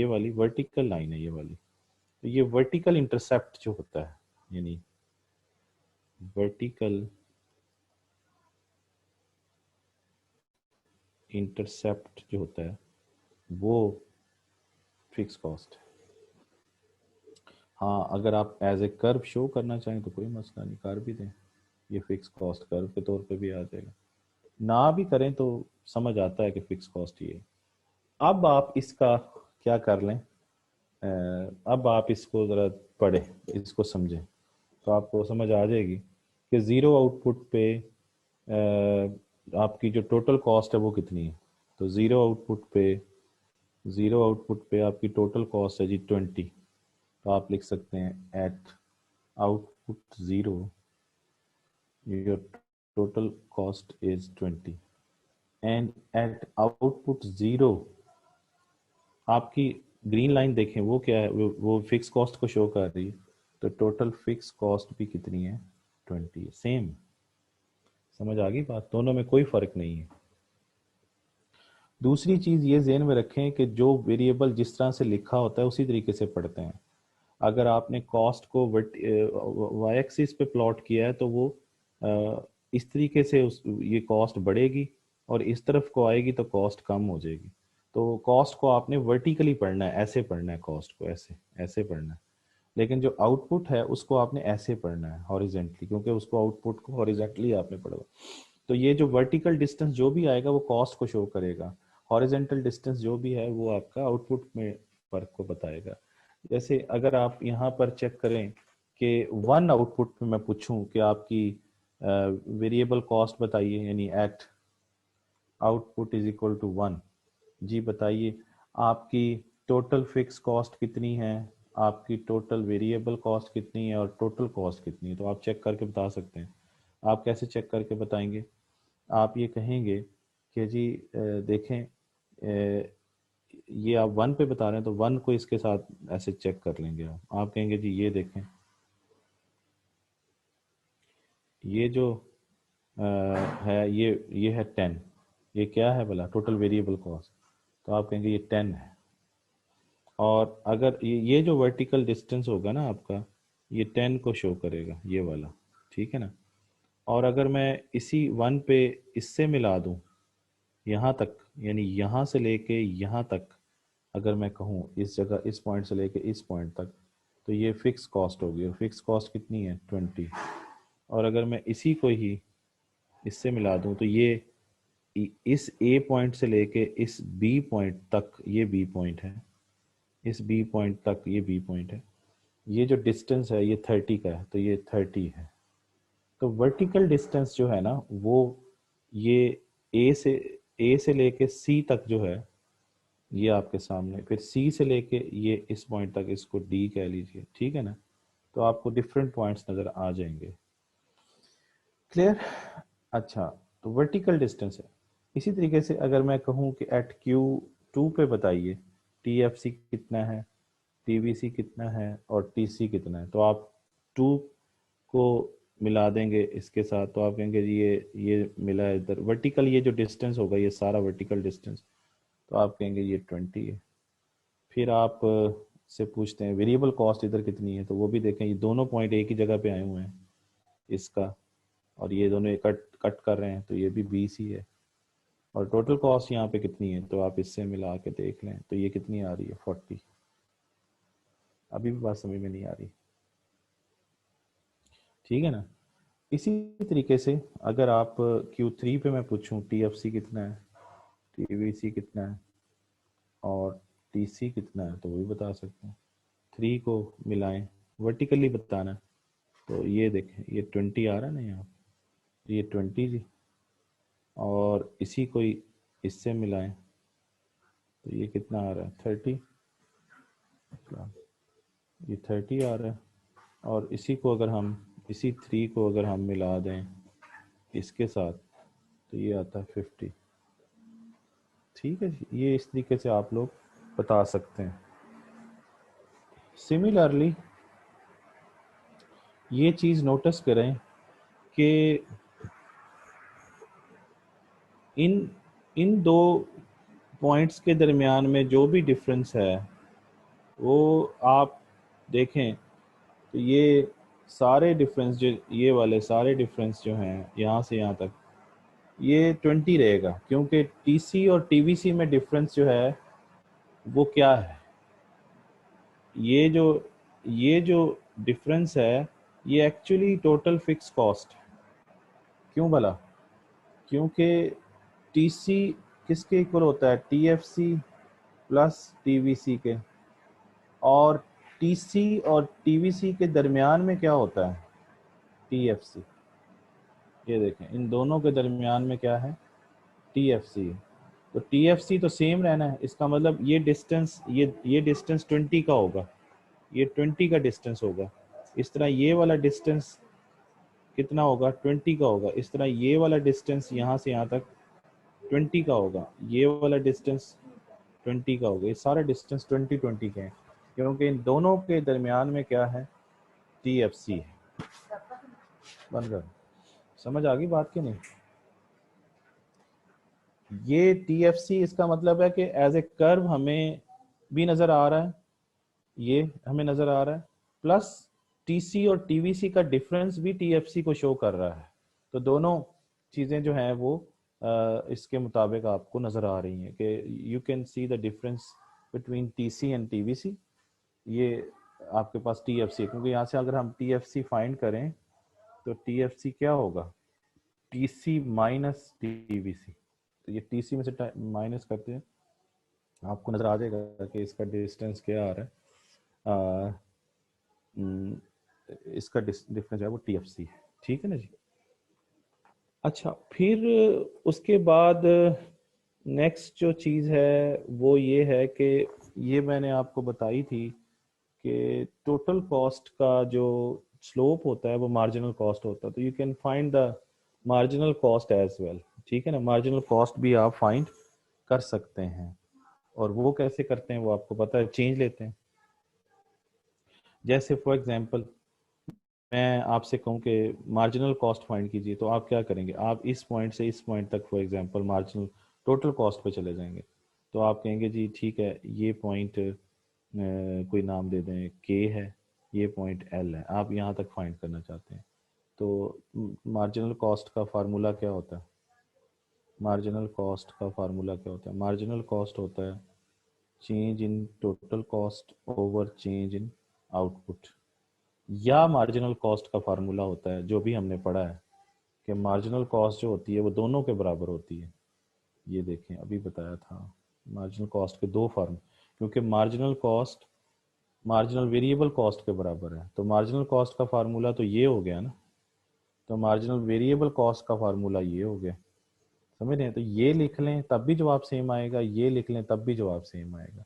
A: वाली वर्टिकल लाइन है, ये वाली। तो ये वर्टिकल इंटरसेप्ट जो होता है, यानी वर्टिकल इंटरसेप्ट जो होता है वो फिक्स कॉस्ट है। हाँ, अगर आप एज ए कर्व शो करना चाहें तो कोई मसला नहीं, कर भी दें, ये फिक्स कॉस्ट कर्व के तौर पे भी आ जाएगा। ना भी करें तो समझ आता है कि फिक्स कॉस्ट ये है। अब आप इसका क्या कर लें, अब आप इसको ज़रा पढ़ें, इसको समझें, तो आपको समझ आ जाएगी कि ज़ीरो आउटपुट पे आपकी जो टोटल कॉस्ट है वो कितनी है। तो ज़ीरो आउटपुट पे आपकी टोटल कॉस्ट है जी 20। तो आप लिख सकते हैं at output zero your total cost is 20 and at output 0 आपकी ग्रीन लाइन देखें वो क्या है, वो फिक्स कॉस्ट को शो कर रही है। तो टोटल फिक्स कॉस्ट भी कितनी है? 20। सेम, समझ आ गई बात? दोनों में कोई फर्क नहीं है। दूसरी चीज ये ज़हन में रखें कि जो वेरिएबल जिस तरह से लिखा होता है उसी तरीके से पढ़ते हैं। अगर आपने कॉस्ट को वाई एक्सिस पे प्लॉट किया है तो वो इस तरीके से ये कॉस्ट बढ़ेगी, और इस तरफ को आएगी तो कॉस्ट कम हो जाएगी। तो कॉस्ट को आपने वर्टिकली पढ़ना है, ऐसे पढ़ना है कॉस्ट को, ऐसे ऐसे पढ़ना है। लेकिन जो आउटपुट है उसको आपने ऐसे पढ़ना है, हॉरिजेंटली, क्योंकि उसको आउटपुट को हॉरिजेंटली आपने पढ़ा। तो ये जो वर्टिकल डिस्टेंस जो भी आएगा वो कॉस्ट को शो करेगा, हॉरिजेंटल डिस्टेंस जो भी है वो आपका आउटपुट में फर्क को बताएगा। जैसे अगर आप यहाँ पर चेक करें कि वन आउटपुट में मैं पूछूं कि आपकी वेरिएबल कॉस्ट बताइए, यानी at output is equal to 1, जी बताइए आपकी टोटल फिक्स कॉस्ट कितनी है, आपकी टोटल वेरिएबल कॉस्ट कितनी है, और टोटल कॉस्ट कितनी है। तो आप चेक करके बता सकते हैं। आप कैसे चेक करके बताएंगे? आप ये कहेंगे कि जी देखें, ये आप 1 पे बता रहे हैं तो 1 को इसके साथ ऐसे चेक कर लेंगे। आप कहेंगे जी ये देखें, ये जो है ये है 10, ये क्या है भला? Total variable cost. तो आप कहेंगे ये 10 है। और अगर ये जो वर्टिकल डिस्टेंस होगा ना आपका, ये 10 को शो करेगा, ये वाला। ठीक है ना? और अगर मैं इसी 1 पे इससे मिला दूं यहाँ तक, यानी यहाँ से लेके यहाँ तक, अगर मैं कहूँ इस जगह, इस पॉइंट से लेके इस पॉइंट तक, तो ये फिक्स कॉस्ट होगी। और फिक्स कॉस्ट कितनी है? 20। और अगर मैं इसी को ही इससे मिला दूं तो ये इस ए पॉइंट से लेके इस बी पॉइंट तक, ये बी पॉइंट है, इस बी पॉइंट तक ये बी पॉइंट है, ये जो डिस्टेंस है ये 30 का है, तो ये 30 है। तो वर्टिकल डिस्टेंस जो है ना वो ये ए से लेके सी तक जो है ये आपके सामने, फिर सी से लेके ये इस पॉइंट तक, इसको डी कह लीजिए, ठीक है ना। तो आपको डिफरेंट पॉइंट्स नजर आ जाएंगे। क्लियर? अच्छा, तो वर्टिकल डिस्टेंस है। इसी तरीके से अगर मैं कहूँ कि एट Q2 पे बताइए TFC कितना है, TVC कितना है और TC कितना है, तो आप 2 को मिला देंगे इसके साथ, तो आप कहेंगे जी ये मिला है इधर, वर्टिकल ये जो डिस्टेंस होगा ये सारा वर्टिकल डिस्टेंस, तो आप कहेंगे ये 20 है। फिर आप से पूछते हैं वेरिएबल कॉस्ट इधर कितनी है, तो वो भी देखें, ये दोनों पॉइंट एक ही जगह पे आए हुए हैं इसका, और ये दोनों कट कट कर रहे हैं, तो ये भी 20 ही है। और टोटल कॉस्ट यहाँ पे कितनी है, तो आप इससे मिला के देख लें, तो ये कितनी आ रही है, 40। अभी भी बात समझ में नहीं आ रही, ठीक है ना। इसी तरीके से अगर आप Q3 पे मैं पूछूं TFC कितना है, TVC कितना है और TC कितना है, तो वो भी बता सकते हैं। 3 को मिलाएं, वर्टिकली बताना, तो ये देखें ये 20 आ रहा है ना यहाँ पे, ये 20 जी, और इसी को इससे मिलाएं तो ये कितना आ रहा है, 30, ये 30 आ रहा है। और इसी को अगर हम, इसी 3 को अगर हम मिला दें इसके साथ, तो ये आता है 50। ठीक है जी, ये इस तरीके से आप लोग बता सकते हैं। सिमिलरली ये चीज़ नोटिस करें कि इन इन दो पॉइंट्स के दरमियान में जो भी डिफरेंस है वो आप देखें, तो ये सारे डिफरेंस जो, ये वाले सारे डिफरेंस जो हैं यहाँ से यहाँ तक, ये 20 रहेगा, क्योंकि TC और TVC में डिफरेंस जो है वो क्या है, ये जो डिफरेंस है ये एक्चुअली टोटल फिक्स कॉस्ट है। क्यों भला? क्योंकि TC किसके इक्वल होता है, TFC प्लस TVC के, और TC और TVC के दरमियान में क्या होता है, TFC। ये देखें इन दोनों के दरमियान में क्या है, TFC। तो TFC तो सेम रहना है, इसका मतलब ये डिस्टेंस, ये डिस्टेंस 20 का होगा, ये 20 का डिस्टेंस होगा। इस तरह ये वाला डिस्टेंस कितना होगा, 20 का होगा। इस तरह ये वाला डिस्टेंस यहाँ से यहाँ तक 20 का होगा, ये वाला डिस्टेंस 20 का होगा। ये सारे डिस्टेंस 20 के हैं, क्योंकि इन दोनों के दरमियान में क्या है, TFC है। बनकर समझ आ गई बात की नहीं? ये TFC इसका मतलब है कि एज ए कर्व हमें भी नज़र आ रहा है, ये हमें नज़र आ रहा है, प्लस TC और TVC का डिफरेंस भी TFC को शो कर रहा है। तो दोनों चीज़ें जो हैं वो इसके मुताबिक आपको नज़र आ रही हैं कि you can see the difference between TC and TVC। ये आपके पास TFC, क्योंकि यहाँ से अगर हम TFC फाइंड करें तो TFC क्या होगा, TC माइनस TVC। तो ये TC में से माइनस करते हैं, आपको नज़र आ जाएगा कि इसका डिस्टेंस क्या आ रहा है, इसका डिफरेंस है वो TFC है। ठीक है ना जी। अच्छा, फिर उसके बाद नेक्स्ट जो चीज़ है वो ये है कि ये मैंने आपको बताई थी कि टोटल कॉस्ट का जो स्लोप होता है वो मार्जिनल कॉस्ट होता है, तो you can find the marginal cost as well. ठीक है ना, मार्जिनल कॉस्ट भी आप फाइंड कर सकते हैं, और वो कैसे करते हैं वो आपको पता है, चेंज लेते हैं। जैसे फॉर एग्जांपल मैं आपसे कहूँ कि मार्जिनल कॉस्ट फाइंड कीजिए, तो आप क्या करेंगे, आप इस पॉइंट से इस पॉइंट तक for example marginal total cost पे चले जाएंगे। तो आप कहेंगे जी ठीक है, ये पॉइंट कोई नाम दे दें K है, ये पॉइंट L है, आप यहाँ तक फाइंड करना चाहते हैं। तो मार्जिनल कॉस्ट का फार्मूला क्या होता है, मार्जिनल कॉस्ट का फार्मूला क्या होता है, मार्जिनल कॉस्ट होता है change in total cost over change in output. या मार्जिनल कॉस्ट का फार्मूला होता है, जो भी हमने पढ़ा है कि मार्जिनल कॉस्ट जो होती है वो दोनों के बराबर होती है। ये देखें अभी बताया था, मार्जिनल कॉस्ट के दो फार्म, क्योंकि marginal cost marginal variable cost के बराबर है, तो मार्जिनल कॉस्ट का फार्मूला तो ये हो गया ना, तो मार्जिनल वेरिएबल कॉस्ट का फार्मूला ये हो गया। समझ रहे हैं? तो ये लिख लें तब भी जवाब सेम आएगा, ये लिख लें तब भी जवाब सेम आएगा।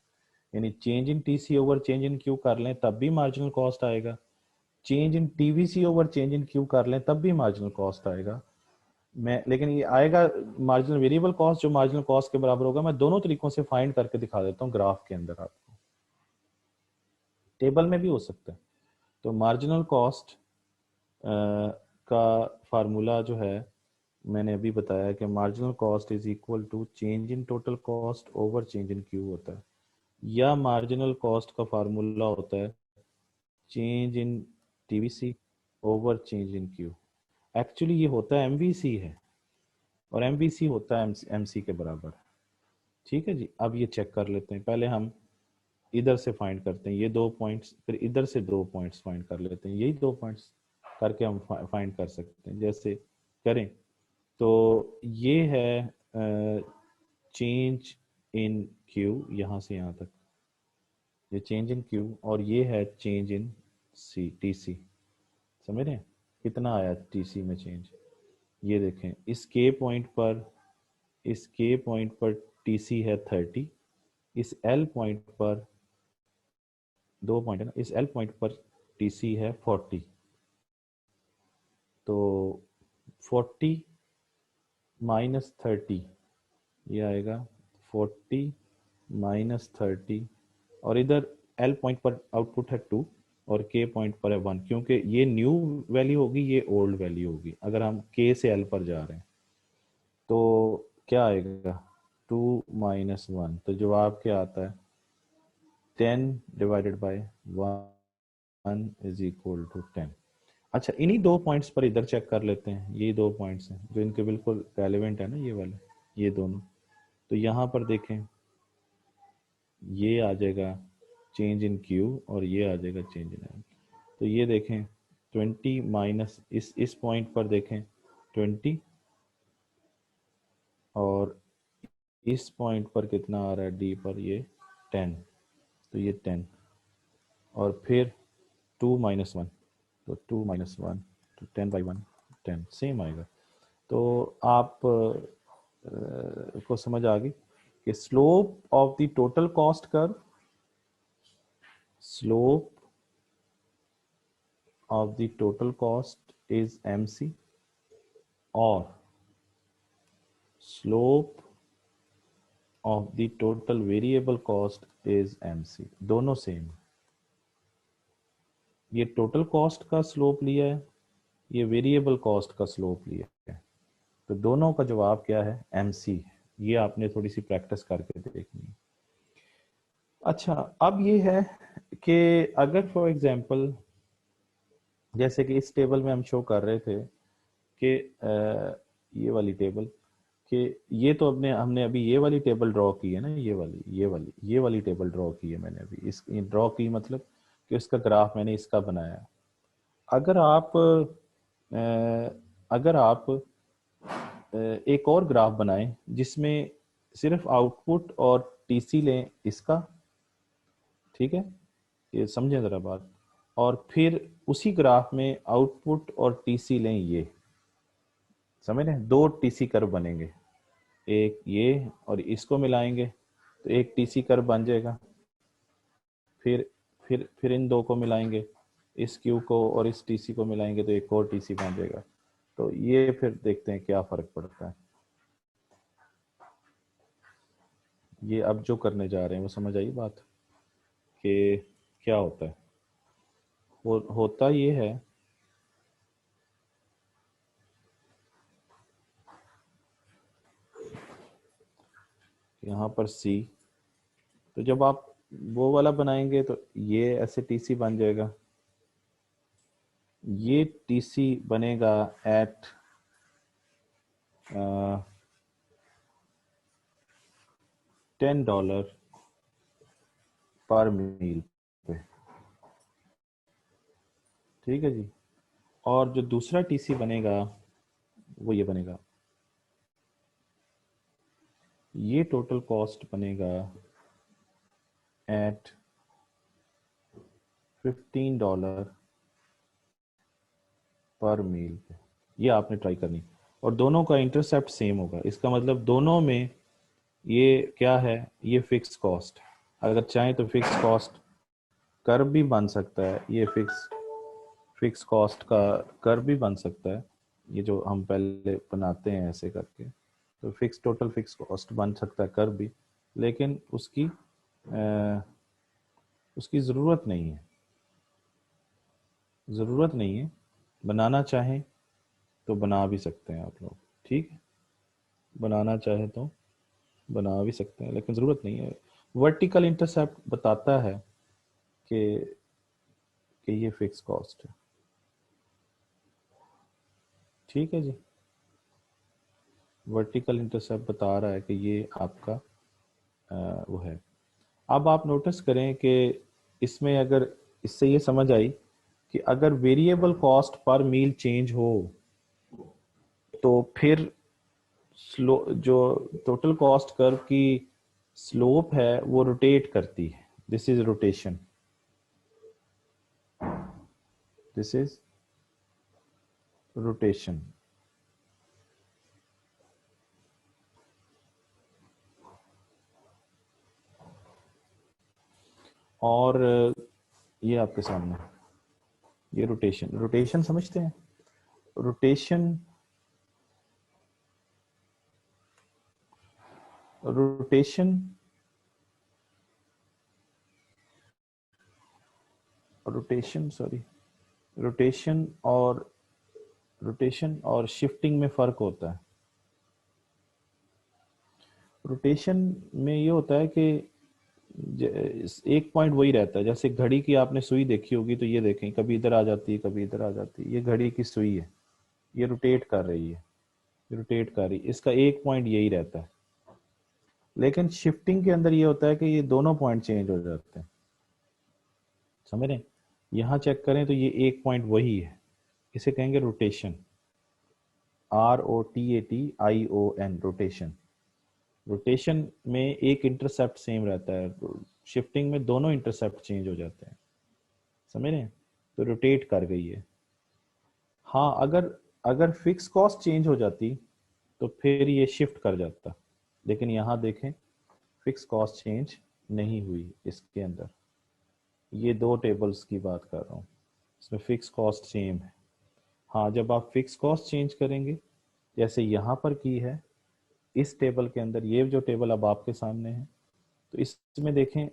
A: यानी change in TC over change in Q कर लें तब भी मार्जिनल कॉस्ट आएगा, change in TVC over change in Q कर लें तब भी मार्जिनल कॉस्ट आएगा। मैं लेकिन ये आएगा मार्जिनल वेरिएबल कॉस्ट जो मार्जिनल कॉस्ट के बराबर होगा। मैं दोनों तरीकों से फाइंड करके दिखा देता हूँ ग्राफ के अंदर, आपको टेबल में भी हो सकता है। तो मार्जिनल कॉस्ट का फार्मूला जो है मैंने अभी बताया कि marginal cost is equal to change in total cost over change in Q होता है, या मार्जिनल कॉस्ट का फार्मूला होता है change in TVC over change in Q. Actually ये होता है एमवीसी है, और एमवीसी होता है एमसी के बराबर। ठीक है जी, अब ये चेक कर लेते हैं। पहले हम इधर से फाइंड करते हैं ये दो पॉइंट्स, फिर इधर से दो पॉइंट्स फाइंड कर लेते हैं। यही दो पॉइंट्स करके हम फाइंड कर सकते हैं। जैसे करें तो ये है चेंज इन क्यू, यहाँ से यहाँ तक ये चेंज इन क्यू, और ये है चेंज इन सी टीसी। समझ रहे हैं कितना आया टीसी में चेंज? ये देखें इस के पॉइंट पर टीसी है 30, इस एल पॉइंट पर दो पॉइंट है ना, इस एल पॉइंट पर टीसी है 40। तो 40 माइनस 30 ये आएगा 40 माइनस 30, और इधर एल पॉइंट पर आउटपुट है 2 और के पॉइंट पर है 1, क्योंकि ये न्यू वैल्यू होगी, ये ओल्ड वैल्यू होगी। अगर हम के से एल पर जा रहे हैं तो क्या आएगा 2 माइनस 1, तो जवाब क्या आता है 10 divided by 1 is equal to 10। अच्छा, इन्हीं दो पॉइंट्स पर इधर चेक कर लेते हैं। ये दो पॉइंट्स हैं जो इनके बिल्कुल रेलेवेंट है ना, ये वाले, ये दोनों। तो यहाँ पर देखें ये आ जाएगा चेंज इन क्यू और ये आ जाएगा चेंज इन एल। तो ये देखें 20 माइनस इस पॉइंट पर देखें 20, और इस पॉइंट पर कितना आ रहा है डी पर, ये 10, तो ये 10, और फिर 2 माइनस 1, तो 2 माइनस 1 तो 10 बाई 1 10 सेम आएगा। तो आप को समझ आ गई कि slope of the total cost curve, slope of the total cost is MC, or slope of the total variable cost is MC। दोनों सेम। ये टोटल कॉस्ट का स्लोप लिया है, ये वेरिएबल कॉस्ट का स्लोप लिया है, तो दोनों का जवाब क्या है MC। ये आपने थोड़ी सी प्रैक्टिस करके देखनी है। अच्छा, अब ये है कि अगर फॉर एग्जांपल जैसे कि इस टेबल में हम शो कर रहे थे कि ये वाली टेबल, कि ये तो हमने अभी ये वाली टेबल ड्रॉ की है ना, ये वाली टेबल ड्रॉ की है मैंने अभी। इस ड्रॉ की मतलब कि उसका ग्राफ मैंने इसका बनाया। अगर आप अगर आप एक और ग्राफ बनाएं जिसमें सिर्फ आउटपुट और टीसी लें इसका, ठीक है, ये समझें ज़रा बात, और फिर उसी ग्राफ में आउटपुट और टीसी लें, ये समझ रहे हैं, दो टीसी कर्व बनेंगे, एक ये और इसको मिलाएंगे तो एक टीसी कर्व बन जाएगा। फिर इन दो को मिलाएंगे, इस क्यू को और इस टीसी को मिलाएंगे तो एक और टीसी बन जाएगा। तो ये फिर देखते हैं क्या फर्क पड़ता है। ये अब जो करने जा रहे हैं वो समझ आई बात कि क्या होता है। होता ये है यहाँ पर सी, तो जब आप वो वाला बनाएंगे तो ये ऐसे टीसी बन जाएगा, ये टीसी बनेगा एट $10 पर मील पे, ठीक है जी। और जो दूसरा टीसी बनेगा वो ये बनेगा, ये टोटल कॉस्ट बनेगा एट $15 पर मील पे। ये आपने ट्राई करनी, और दोनों का इंटरसेप्ट सेम होगा। इसका मतलब दोनों में ये क्या है, ये फिक्स कॉस्ट है। अगर चाहें तो फिक्स कॉस्ट कर्व भी बन सकता है, ये फिक्स कॉस्ट का कर्व भी बन सकता है, ये जो हम पहले बनाते हैं ऐसे करके। तो टोटल फिक्स कॉस्ट बन सकता है कर्व भी, लेकिन उसकी ज़रूरत नहीं है। बनाना चाहें तो बना भी सकते हैं आप लोग, ठीक है, बनाना चाहे तो बना भी सकते हैं, लेकिन ज़रूरत नहीं है। वर्टिकल इंटरसेप्ट बताता है कि ये फिक्स कॉस्ट है, ठीक है जी। वर्टिकल इंटरसेप्ट बता रहा है कि ये आपका वो है। अब आप नोटिस करें कि इसमें अगर, इससे ये समझ आई कि अगर वेरिएबल कॉस्ट पर मील चेंज हो तो फिर जो टोटल कॉस्ट कर्व की स्लोप है वो रोटेट करती है। This is rotation, this is rotation. और ये आपके सामने, ये रोटेशन, रोटेशन समझते हैं? Rotation, rotation rotation sorry rotation और शिफ्टिंग में फर्क होता है। रोटेशन में ये होता है कि एक पॉइंट वही रहता है। जैसे घड़ी की आपने सुई देखी होगी, तो ये देखें कभी इधर आ जाती है कभी इधर आ जाती है, ये घड़ी की सुई है, ये रोटेट कर रही है, ये रोटेट कर रही है, इसका एक पॉइंट यही रहता है। लेकिन शिफ्टिंग के अंदर ये होता है कि ये दोनों पॉइंट चेंज हो जाते हैं, समझ रहे हैं? यहाँ चेक करें तो ये एक पॉइंट वही है, इसे कहेंगे रोटेशन, ROTATION, रोटेशन। रोटेशन में एक इंटरसेप्ट सेम रहता है, शिफ्टिंग में दोनों इंटरसेप्ट चेंज हो जाते हैं, समझ रहे हैं? तो रोटेट कर गई है। हाँ, अगर अगर फिक्स कॉस्ट चेंज हो जाती तो फिर ये शिफ्ट कर जाता, लेकिन यहाँ देखें फिक्स कॉस्ट चेंज नहीं हुई इसके अंदर। ये दो टेबल्स की बात कर रहा हूँ, इसमें फिक्स कॉस्ट सेम है। हाँ, जब आप फिक्स कॉस्ट चेंज करेंगे, जैसे यहाँ पर की है इस टेबल के अंदर, ये जो टेबल अब आपके सामने है, तो इसमें देखें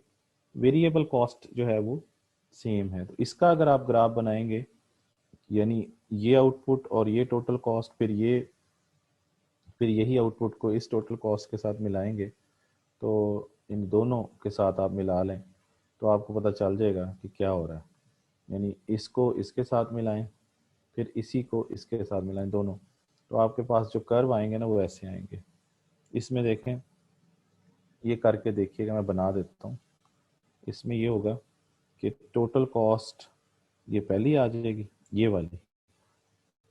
A: वेरिएबल कॉस्ट जो है वो सेम है। तो इसका अगर आप ग्राफ बनाएंगे, यानी ये आउटपुट और ये टोटल कॉस्ट, फिर यही आउटपुट को इस टोटल कॉस्ट के साथ मिलाएंगे, तो इन दोनों के साथ आप मिला लें तो आपको पता चल जाएगा कि क्या हो रहा है। यानी इसको इसके साथ मिलाएं, फिर इसी को इसके साथ मिलाएं दोनों, तो आपके पास जो कर्व आएंगे ना वो ऐसे आएंगे। इसमें देखें, ये करके देखिएगा, मैं बना देता हूँ। इसमें ये होगा कि टोटल कॉस्ट ये पहली आ जाएगी, ये वाली,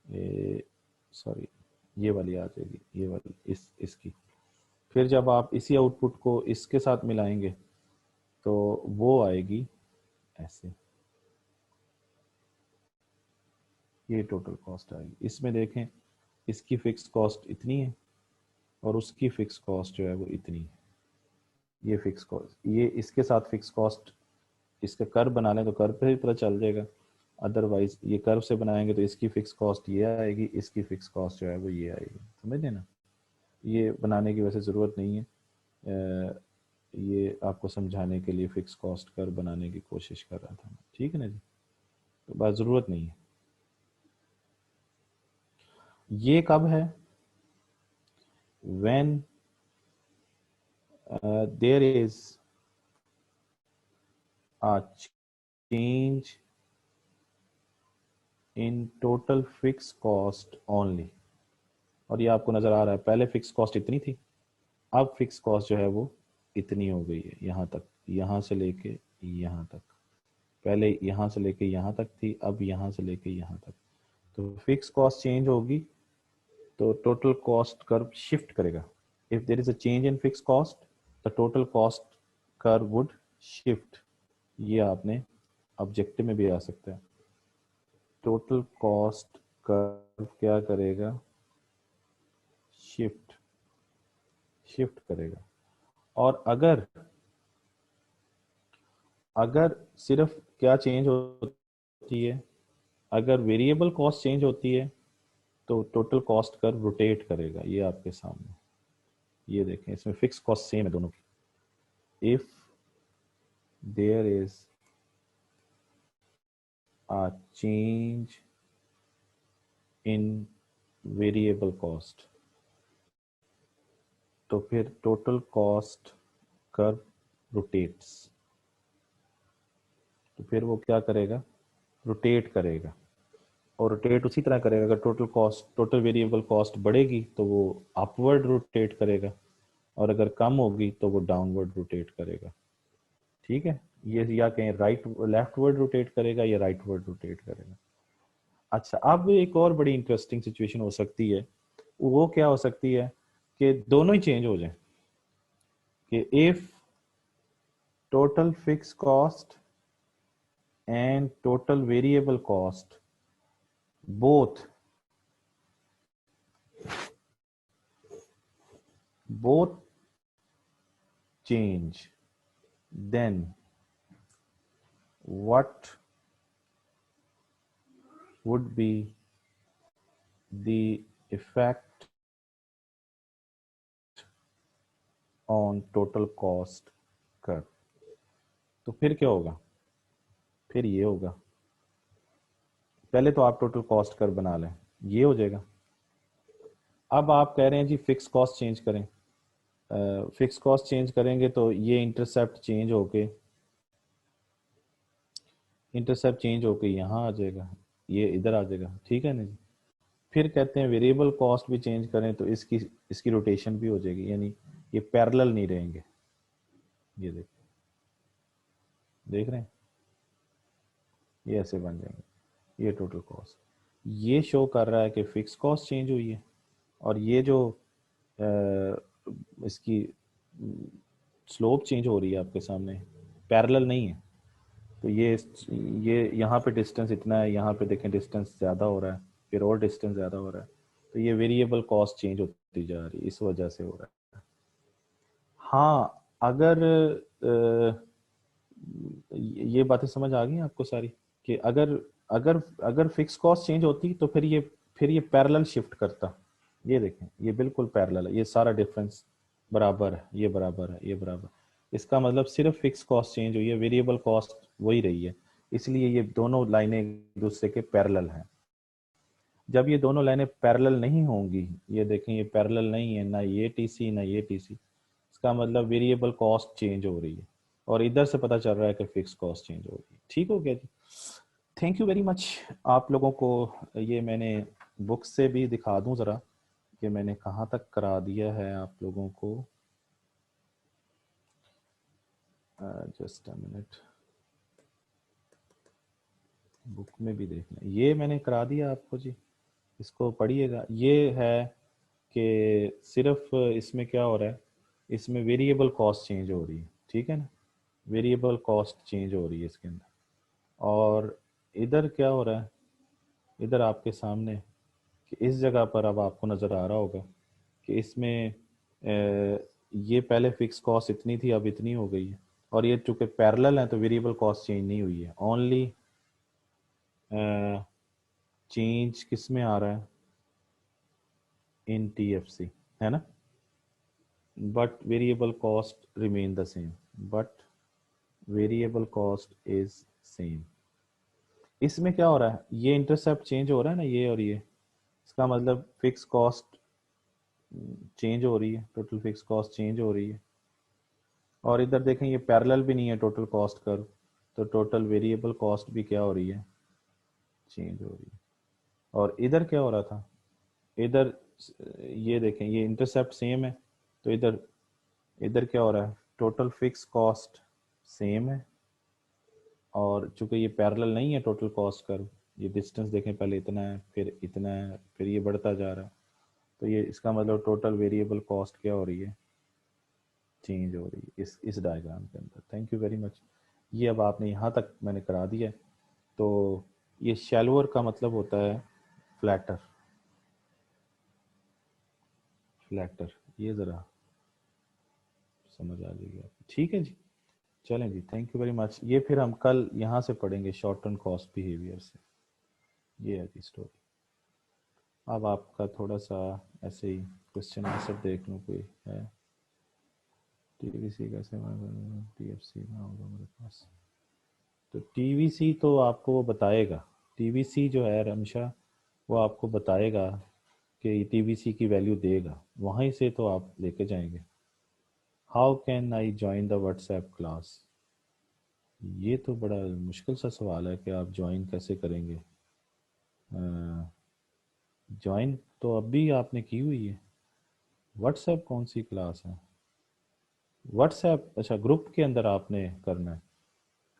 A: ये सॉरी, ये वाली आ जाएगी, ये वाली इसकी। फिर जब आप इसी आउटपुट को इसके साथ मिलाएंगे तो वो आएगी ऐसे, ये टोटल कॉस्ट आएगी। इसमें देखें इसकी फिक्स कॉस्ट इतनी है और उसकी फिक्स कॉस्ट जो है वो इतनी है। ये फिक्स कॉस्ट, ये इसके साथ फिक्स कॉस्ट, इसका कर्व बना लें तो कर्व पे ही पता चल जाएगा। अदरवाइज ये कर्व से बनाएंगे तो इसकी फिक्स कॉस्ट ये आएगी, इसकी फिक्स कॉस्ट जो है वो ये आएगी, समझ ना? ये बनाने की वैसे ज़रूरत नहीं है, ये आपको समझाने के लिए फिक्स कॉस्ट कर्व बनाने की कोशिश कर रहा था, ठीक है ना जी? तो बात ज़रूरत नहीं है। ये कब है? when there is a change in total fixed cost only। और ये आपको नज़र आ रहा है, पहले फिक्स कॉस्ट इतनी थी, अब फिक्स कॉस्ट जो है वो इतनी हो गई है, यहाँ तक, यहाँ से लेके यहाँ तक, पहले यहाँ से लेके यहाँ तक थी, अब यहाँ से लेके यहाँ तक। तो फिक्स कॉस्ट चेंज होगी तो टोटल कॉस्ट कर्व शिफ्ट करेगा। If there is a change in fix cost, the total cost curve would shift. ये आपने ऑब्जेक्टिव में भी आ सकता है। टोटल कॉस्ट कर्व क्या करेगा, शिफ्ट करेगा। और अगर अगर सिर्फ क्या चेंज होती है, अगर वेरिएबल कॉस्ट चेंज होती है तो टोटल कॉस्ट कर्व रोटेट करेगा। ये आपके सामने, ये देखें, इसमें फिक्स कॉस्ट सेम है दोनों की। If there is a change in variable cost तो फिर टोटल कॉस्ट कर्व रोटेट्स। तो फिर वो क्या करेगा, रोटेट करेगा। और रोटेट उसी तरह करेगा, अगर टोटल वेरिएबल कॉस्ट बढ़ेगी तो वो अपवर्ड रोटेट करेगा, और अगर कम होगी तो वो डाउनवर्ड रोटेट करेगा। ठीक है, ये या कहें राइट लेफ्टवर्ड रोटेट करेगा या राइटवर्ड रोटेट करेगा। अच्छा, अब एक और बड़ी इंटरेस्टिंग सिचुएशन हो सकती है। वो क्या हो सकती है कि दोनों ही चेंज हो जाए, कि if total fix cost and total variable cost both both change, then what would be the effect on total cost curve? तो फिर क्या होगा, फिर ये होगा। पहले तो आप टोटल कॉस्ट कर्व बना लें, ये हो जाएगा। अब आप कह रहे हैं जी फिक्स कॉस्ट चेंज करें। फिक्स कॉस्ट चेंज करेंगे तो ये इंटरसेप्ट चेंज होके यहाँ आ जाएगा, ये इधर आ जाएगा। ठीक है ना जी। फिर कहते हैं वेरिएबल कॉस्ट भी चेंज करें तो इसकी इसकी रोटेशन भी हो जाएगी, यानी ये पैरेलल नहीं रहेंगे। ये देख रहे हैं, ये ऐसे बन जाएंगे। ये टोटल कॉस्ट ये शो कर रहा है कि फिक्स कॉस्ट चेंज हुई है, और ये जो इसकी स्लोप चेंज हो रही है आपके सामने, पैरेलल नहीं है। तो ये यहाँ पे डिस्टेंस इतना है, यहाँ पे देखें डिस्टेंस ज़्यादा हो रहा है, फिर और डिस्टेंस ज़्यादा हो रहा है। तो ये वेरिएबल कॉस्ट चेंज होती जा रही है, इस वजह से हो रहा है। हाँ, अगर ये बातें समझ आ गई आपको सारी, कि अगर अगर अगर फिक्स कॉस्ट चेंज होती तो फिर ये पैरेलल शिफ्ट करता। ये देखें, ये बिल्कुल पैरेलल है, ये सारा डिफरेंस बराबर है, ये बराबर है, ये बराबर। इसका मतलब सिर्फ फिक्स कॉस्ट चेंज हुई है, वेरिएबल कॉस्ट वही रही है, इसलिए ये दोनों लाइनें एक दूसरे के पैरेलल हैं। जब ये दोनों लाइनें पैरेलल नहीं होंगी, ये देखें ये पैरेलल नहीं है, ना ये टीसी ना ये टीसी, इसका मतलब वेरिएबल कॉस्ट चेंज हो रही है, और इधर से पता चल रहा है कि फिक्स कॉस्ट चेंज हो रही है। ठीक हो गया जी। Thank you very much. आप लोगों को ये मैंने बुक से भी दिखा दूं ज़रा कि मैंने कहाँ तक करा दिया है आप लोगों को। जस्ट अ मिनट, बुक में भी देखना, ये मैंने करा दिया आपको जी, इसको पढ़िएगा। ये है कि सिर्फ इसमें क्या हो रहा है, इसमें वेरिएबल कॉस्ट चेंज हो रही है। ठीक है ना, वेरिएबल कॉस्ट चेंज हो रही है इसके अंदर। और इधर क्या हो रहा है, इधर आपके सामने कि इस जगह पर अब आपको नज़र आ रहा होगा कि इसमें ये पहले फिक्स कॉस्ट इतनी थी, अब इतनी हो गई है। और ये चूंकि पैरेलल है तो वेरिएबल कॉस्ट चेंज नहीं हुई है, ओनली चेंज किस में आ रहा है, इन टीएफसी, है ना। But variable cost remain the same, but variable cost is same. इसमें क्या हो रहा है, ये इंटरसेप्ट चेंज हो रहा है ना, ये और ये, इसका मतलब फिक्स कॉस्ट चेंज हो रही है, टोटल फिक्स कॉस्ट चेंज हो रही है। और इधर देखें ये पैरेलल भी नहीं है टोटल कॉस्ट कर्व, तो टोटल वेरिएबल कॉस्ट भी क्या हो रही है, चेंज हो रही है। और इधर क्या हो रहा था, इधर ये देखें ये इंटरसेप्ट सेम है, तो इधर इधर क्या हो रहा है, टोटल फिक्स कॉस्ट सेम है, और चूंकि ये पैरेलल नहीं है टोटल कॉस्ट कर्व, ये डिस्टेंस देखें पहले इतना है फिर इतना है फिर ये बढ़ता जा रहा है, तो ये इसका मतलब टोटल वेरिएबल कॉस्ट क्या हो रही है, चेंज हो रही है इस डायग्राम के अंदर। Thank you very much. ये अब आपने यहाँ तक मैंने करा दिया है। तो ये शैलोअर का मतलब होता है फ्लैटर, फ्लैटर, ये ज़रा समझ आ जाएगी आपको। ठीक है जी, चलें जी, थैंक यू वेरी मच। ये फिर हम कल यहाँ से पढ़ेंगे शॉर्ट टर्म कॉस्ट बिहेवियर से। ये है जी स्टोरी। अब आपका थोड़ा सा ऐसे ही क्वेश्चन आंसर देख लूँ कोई है। टीवीसी कैसे, टीएफसी ना होगा मेरे पास, तो टीवीसी तो आपको वो बताएगा, टीवीसी जो है रमशा वो आपको बताएगा कि टीवीसी की वैल्यू देगा, वहीं से तो आप लेके जाएंगे। How can I join the WhatsApp class, ये तो बड़ा मुश्किल सा सवाल है कि आप ज्वाइन कैसे करेंगे। ज्वाइन तो अभी आपने की हुई है, व्हाट्सएप कौन सी क्लास है, व्हाट्सएप अच्छा ग्रुप के अंदर आपने करना है,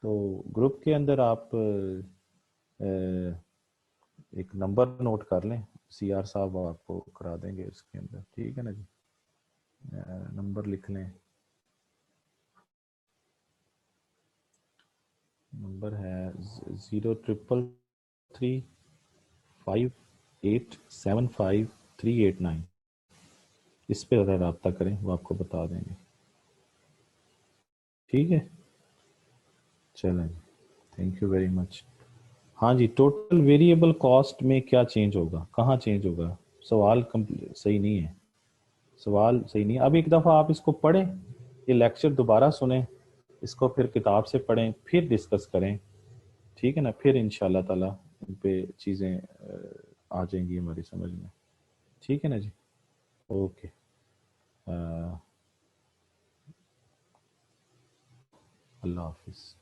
A: तो ग्रुप के अंदर आप एक नंबर नोट कर लें, सीआर साहब आपको करा देंगे उसके अंदर, ठीक है ना जी। नंबर लिख लें, नंबर है 03335875 389, इस पर अगर रब्ता करें वो आपको बता देंगे। ठीक है, चलें, थैंक यू वेरी मच। हाँ जी, टोटल वेरिएबल कॉस्ट में क्या चेंज होगा, कहाँ चेंज होगा, सवाल सही नहीं है, सवाल सही नहीं है। अब एक दफ़ा आप इसको पढ़ें, ये लेक्चर दोबारा सुने, इसको फिर किताब से पढ़ें, फिर डिस्कस करें, ठीक है ना, फिर इंशाल्लाह ताला इन पे चीज़ें आ जाएंगी हमारी समझ में। ठीक है ना जी, ओके, अल्लाह हाफिज़।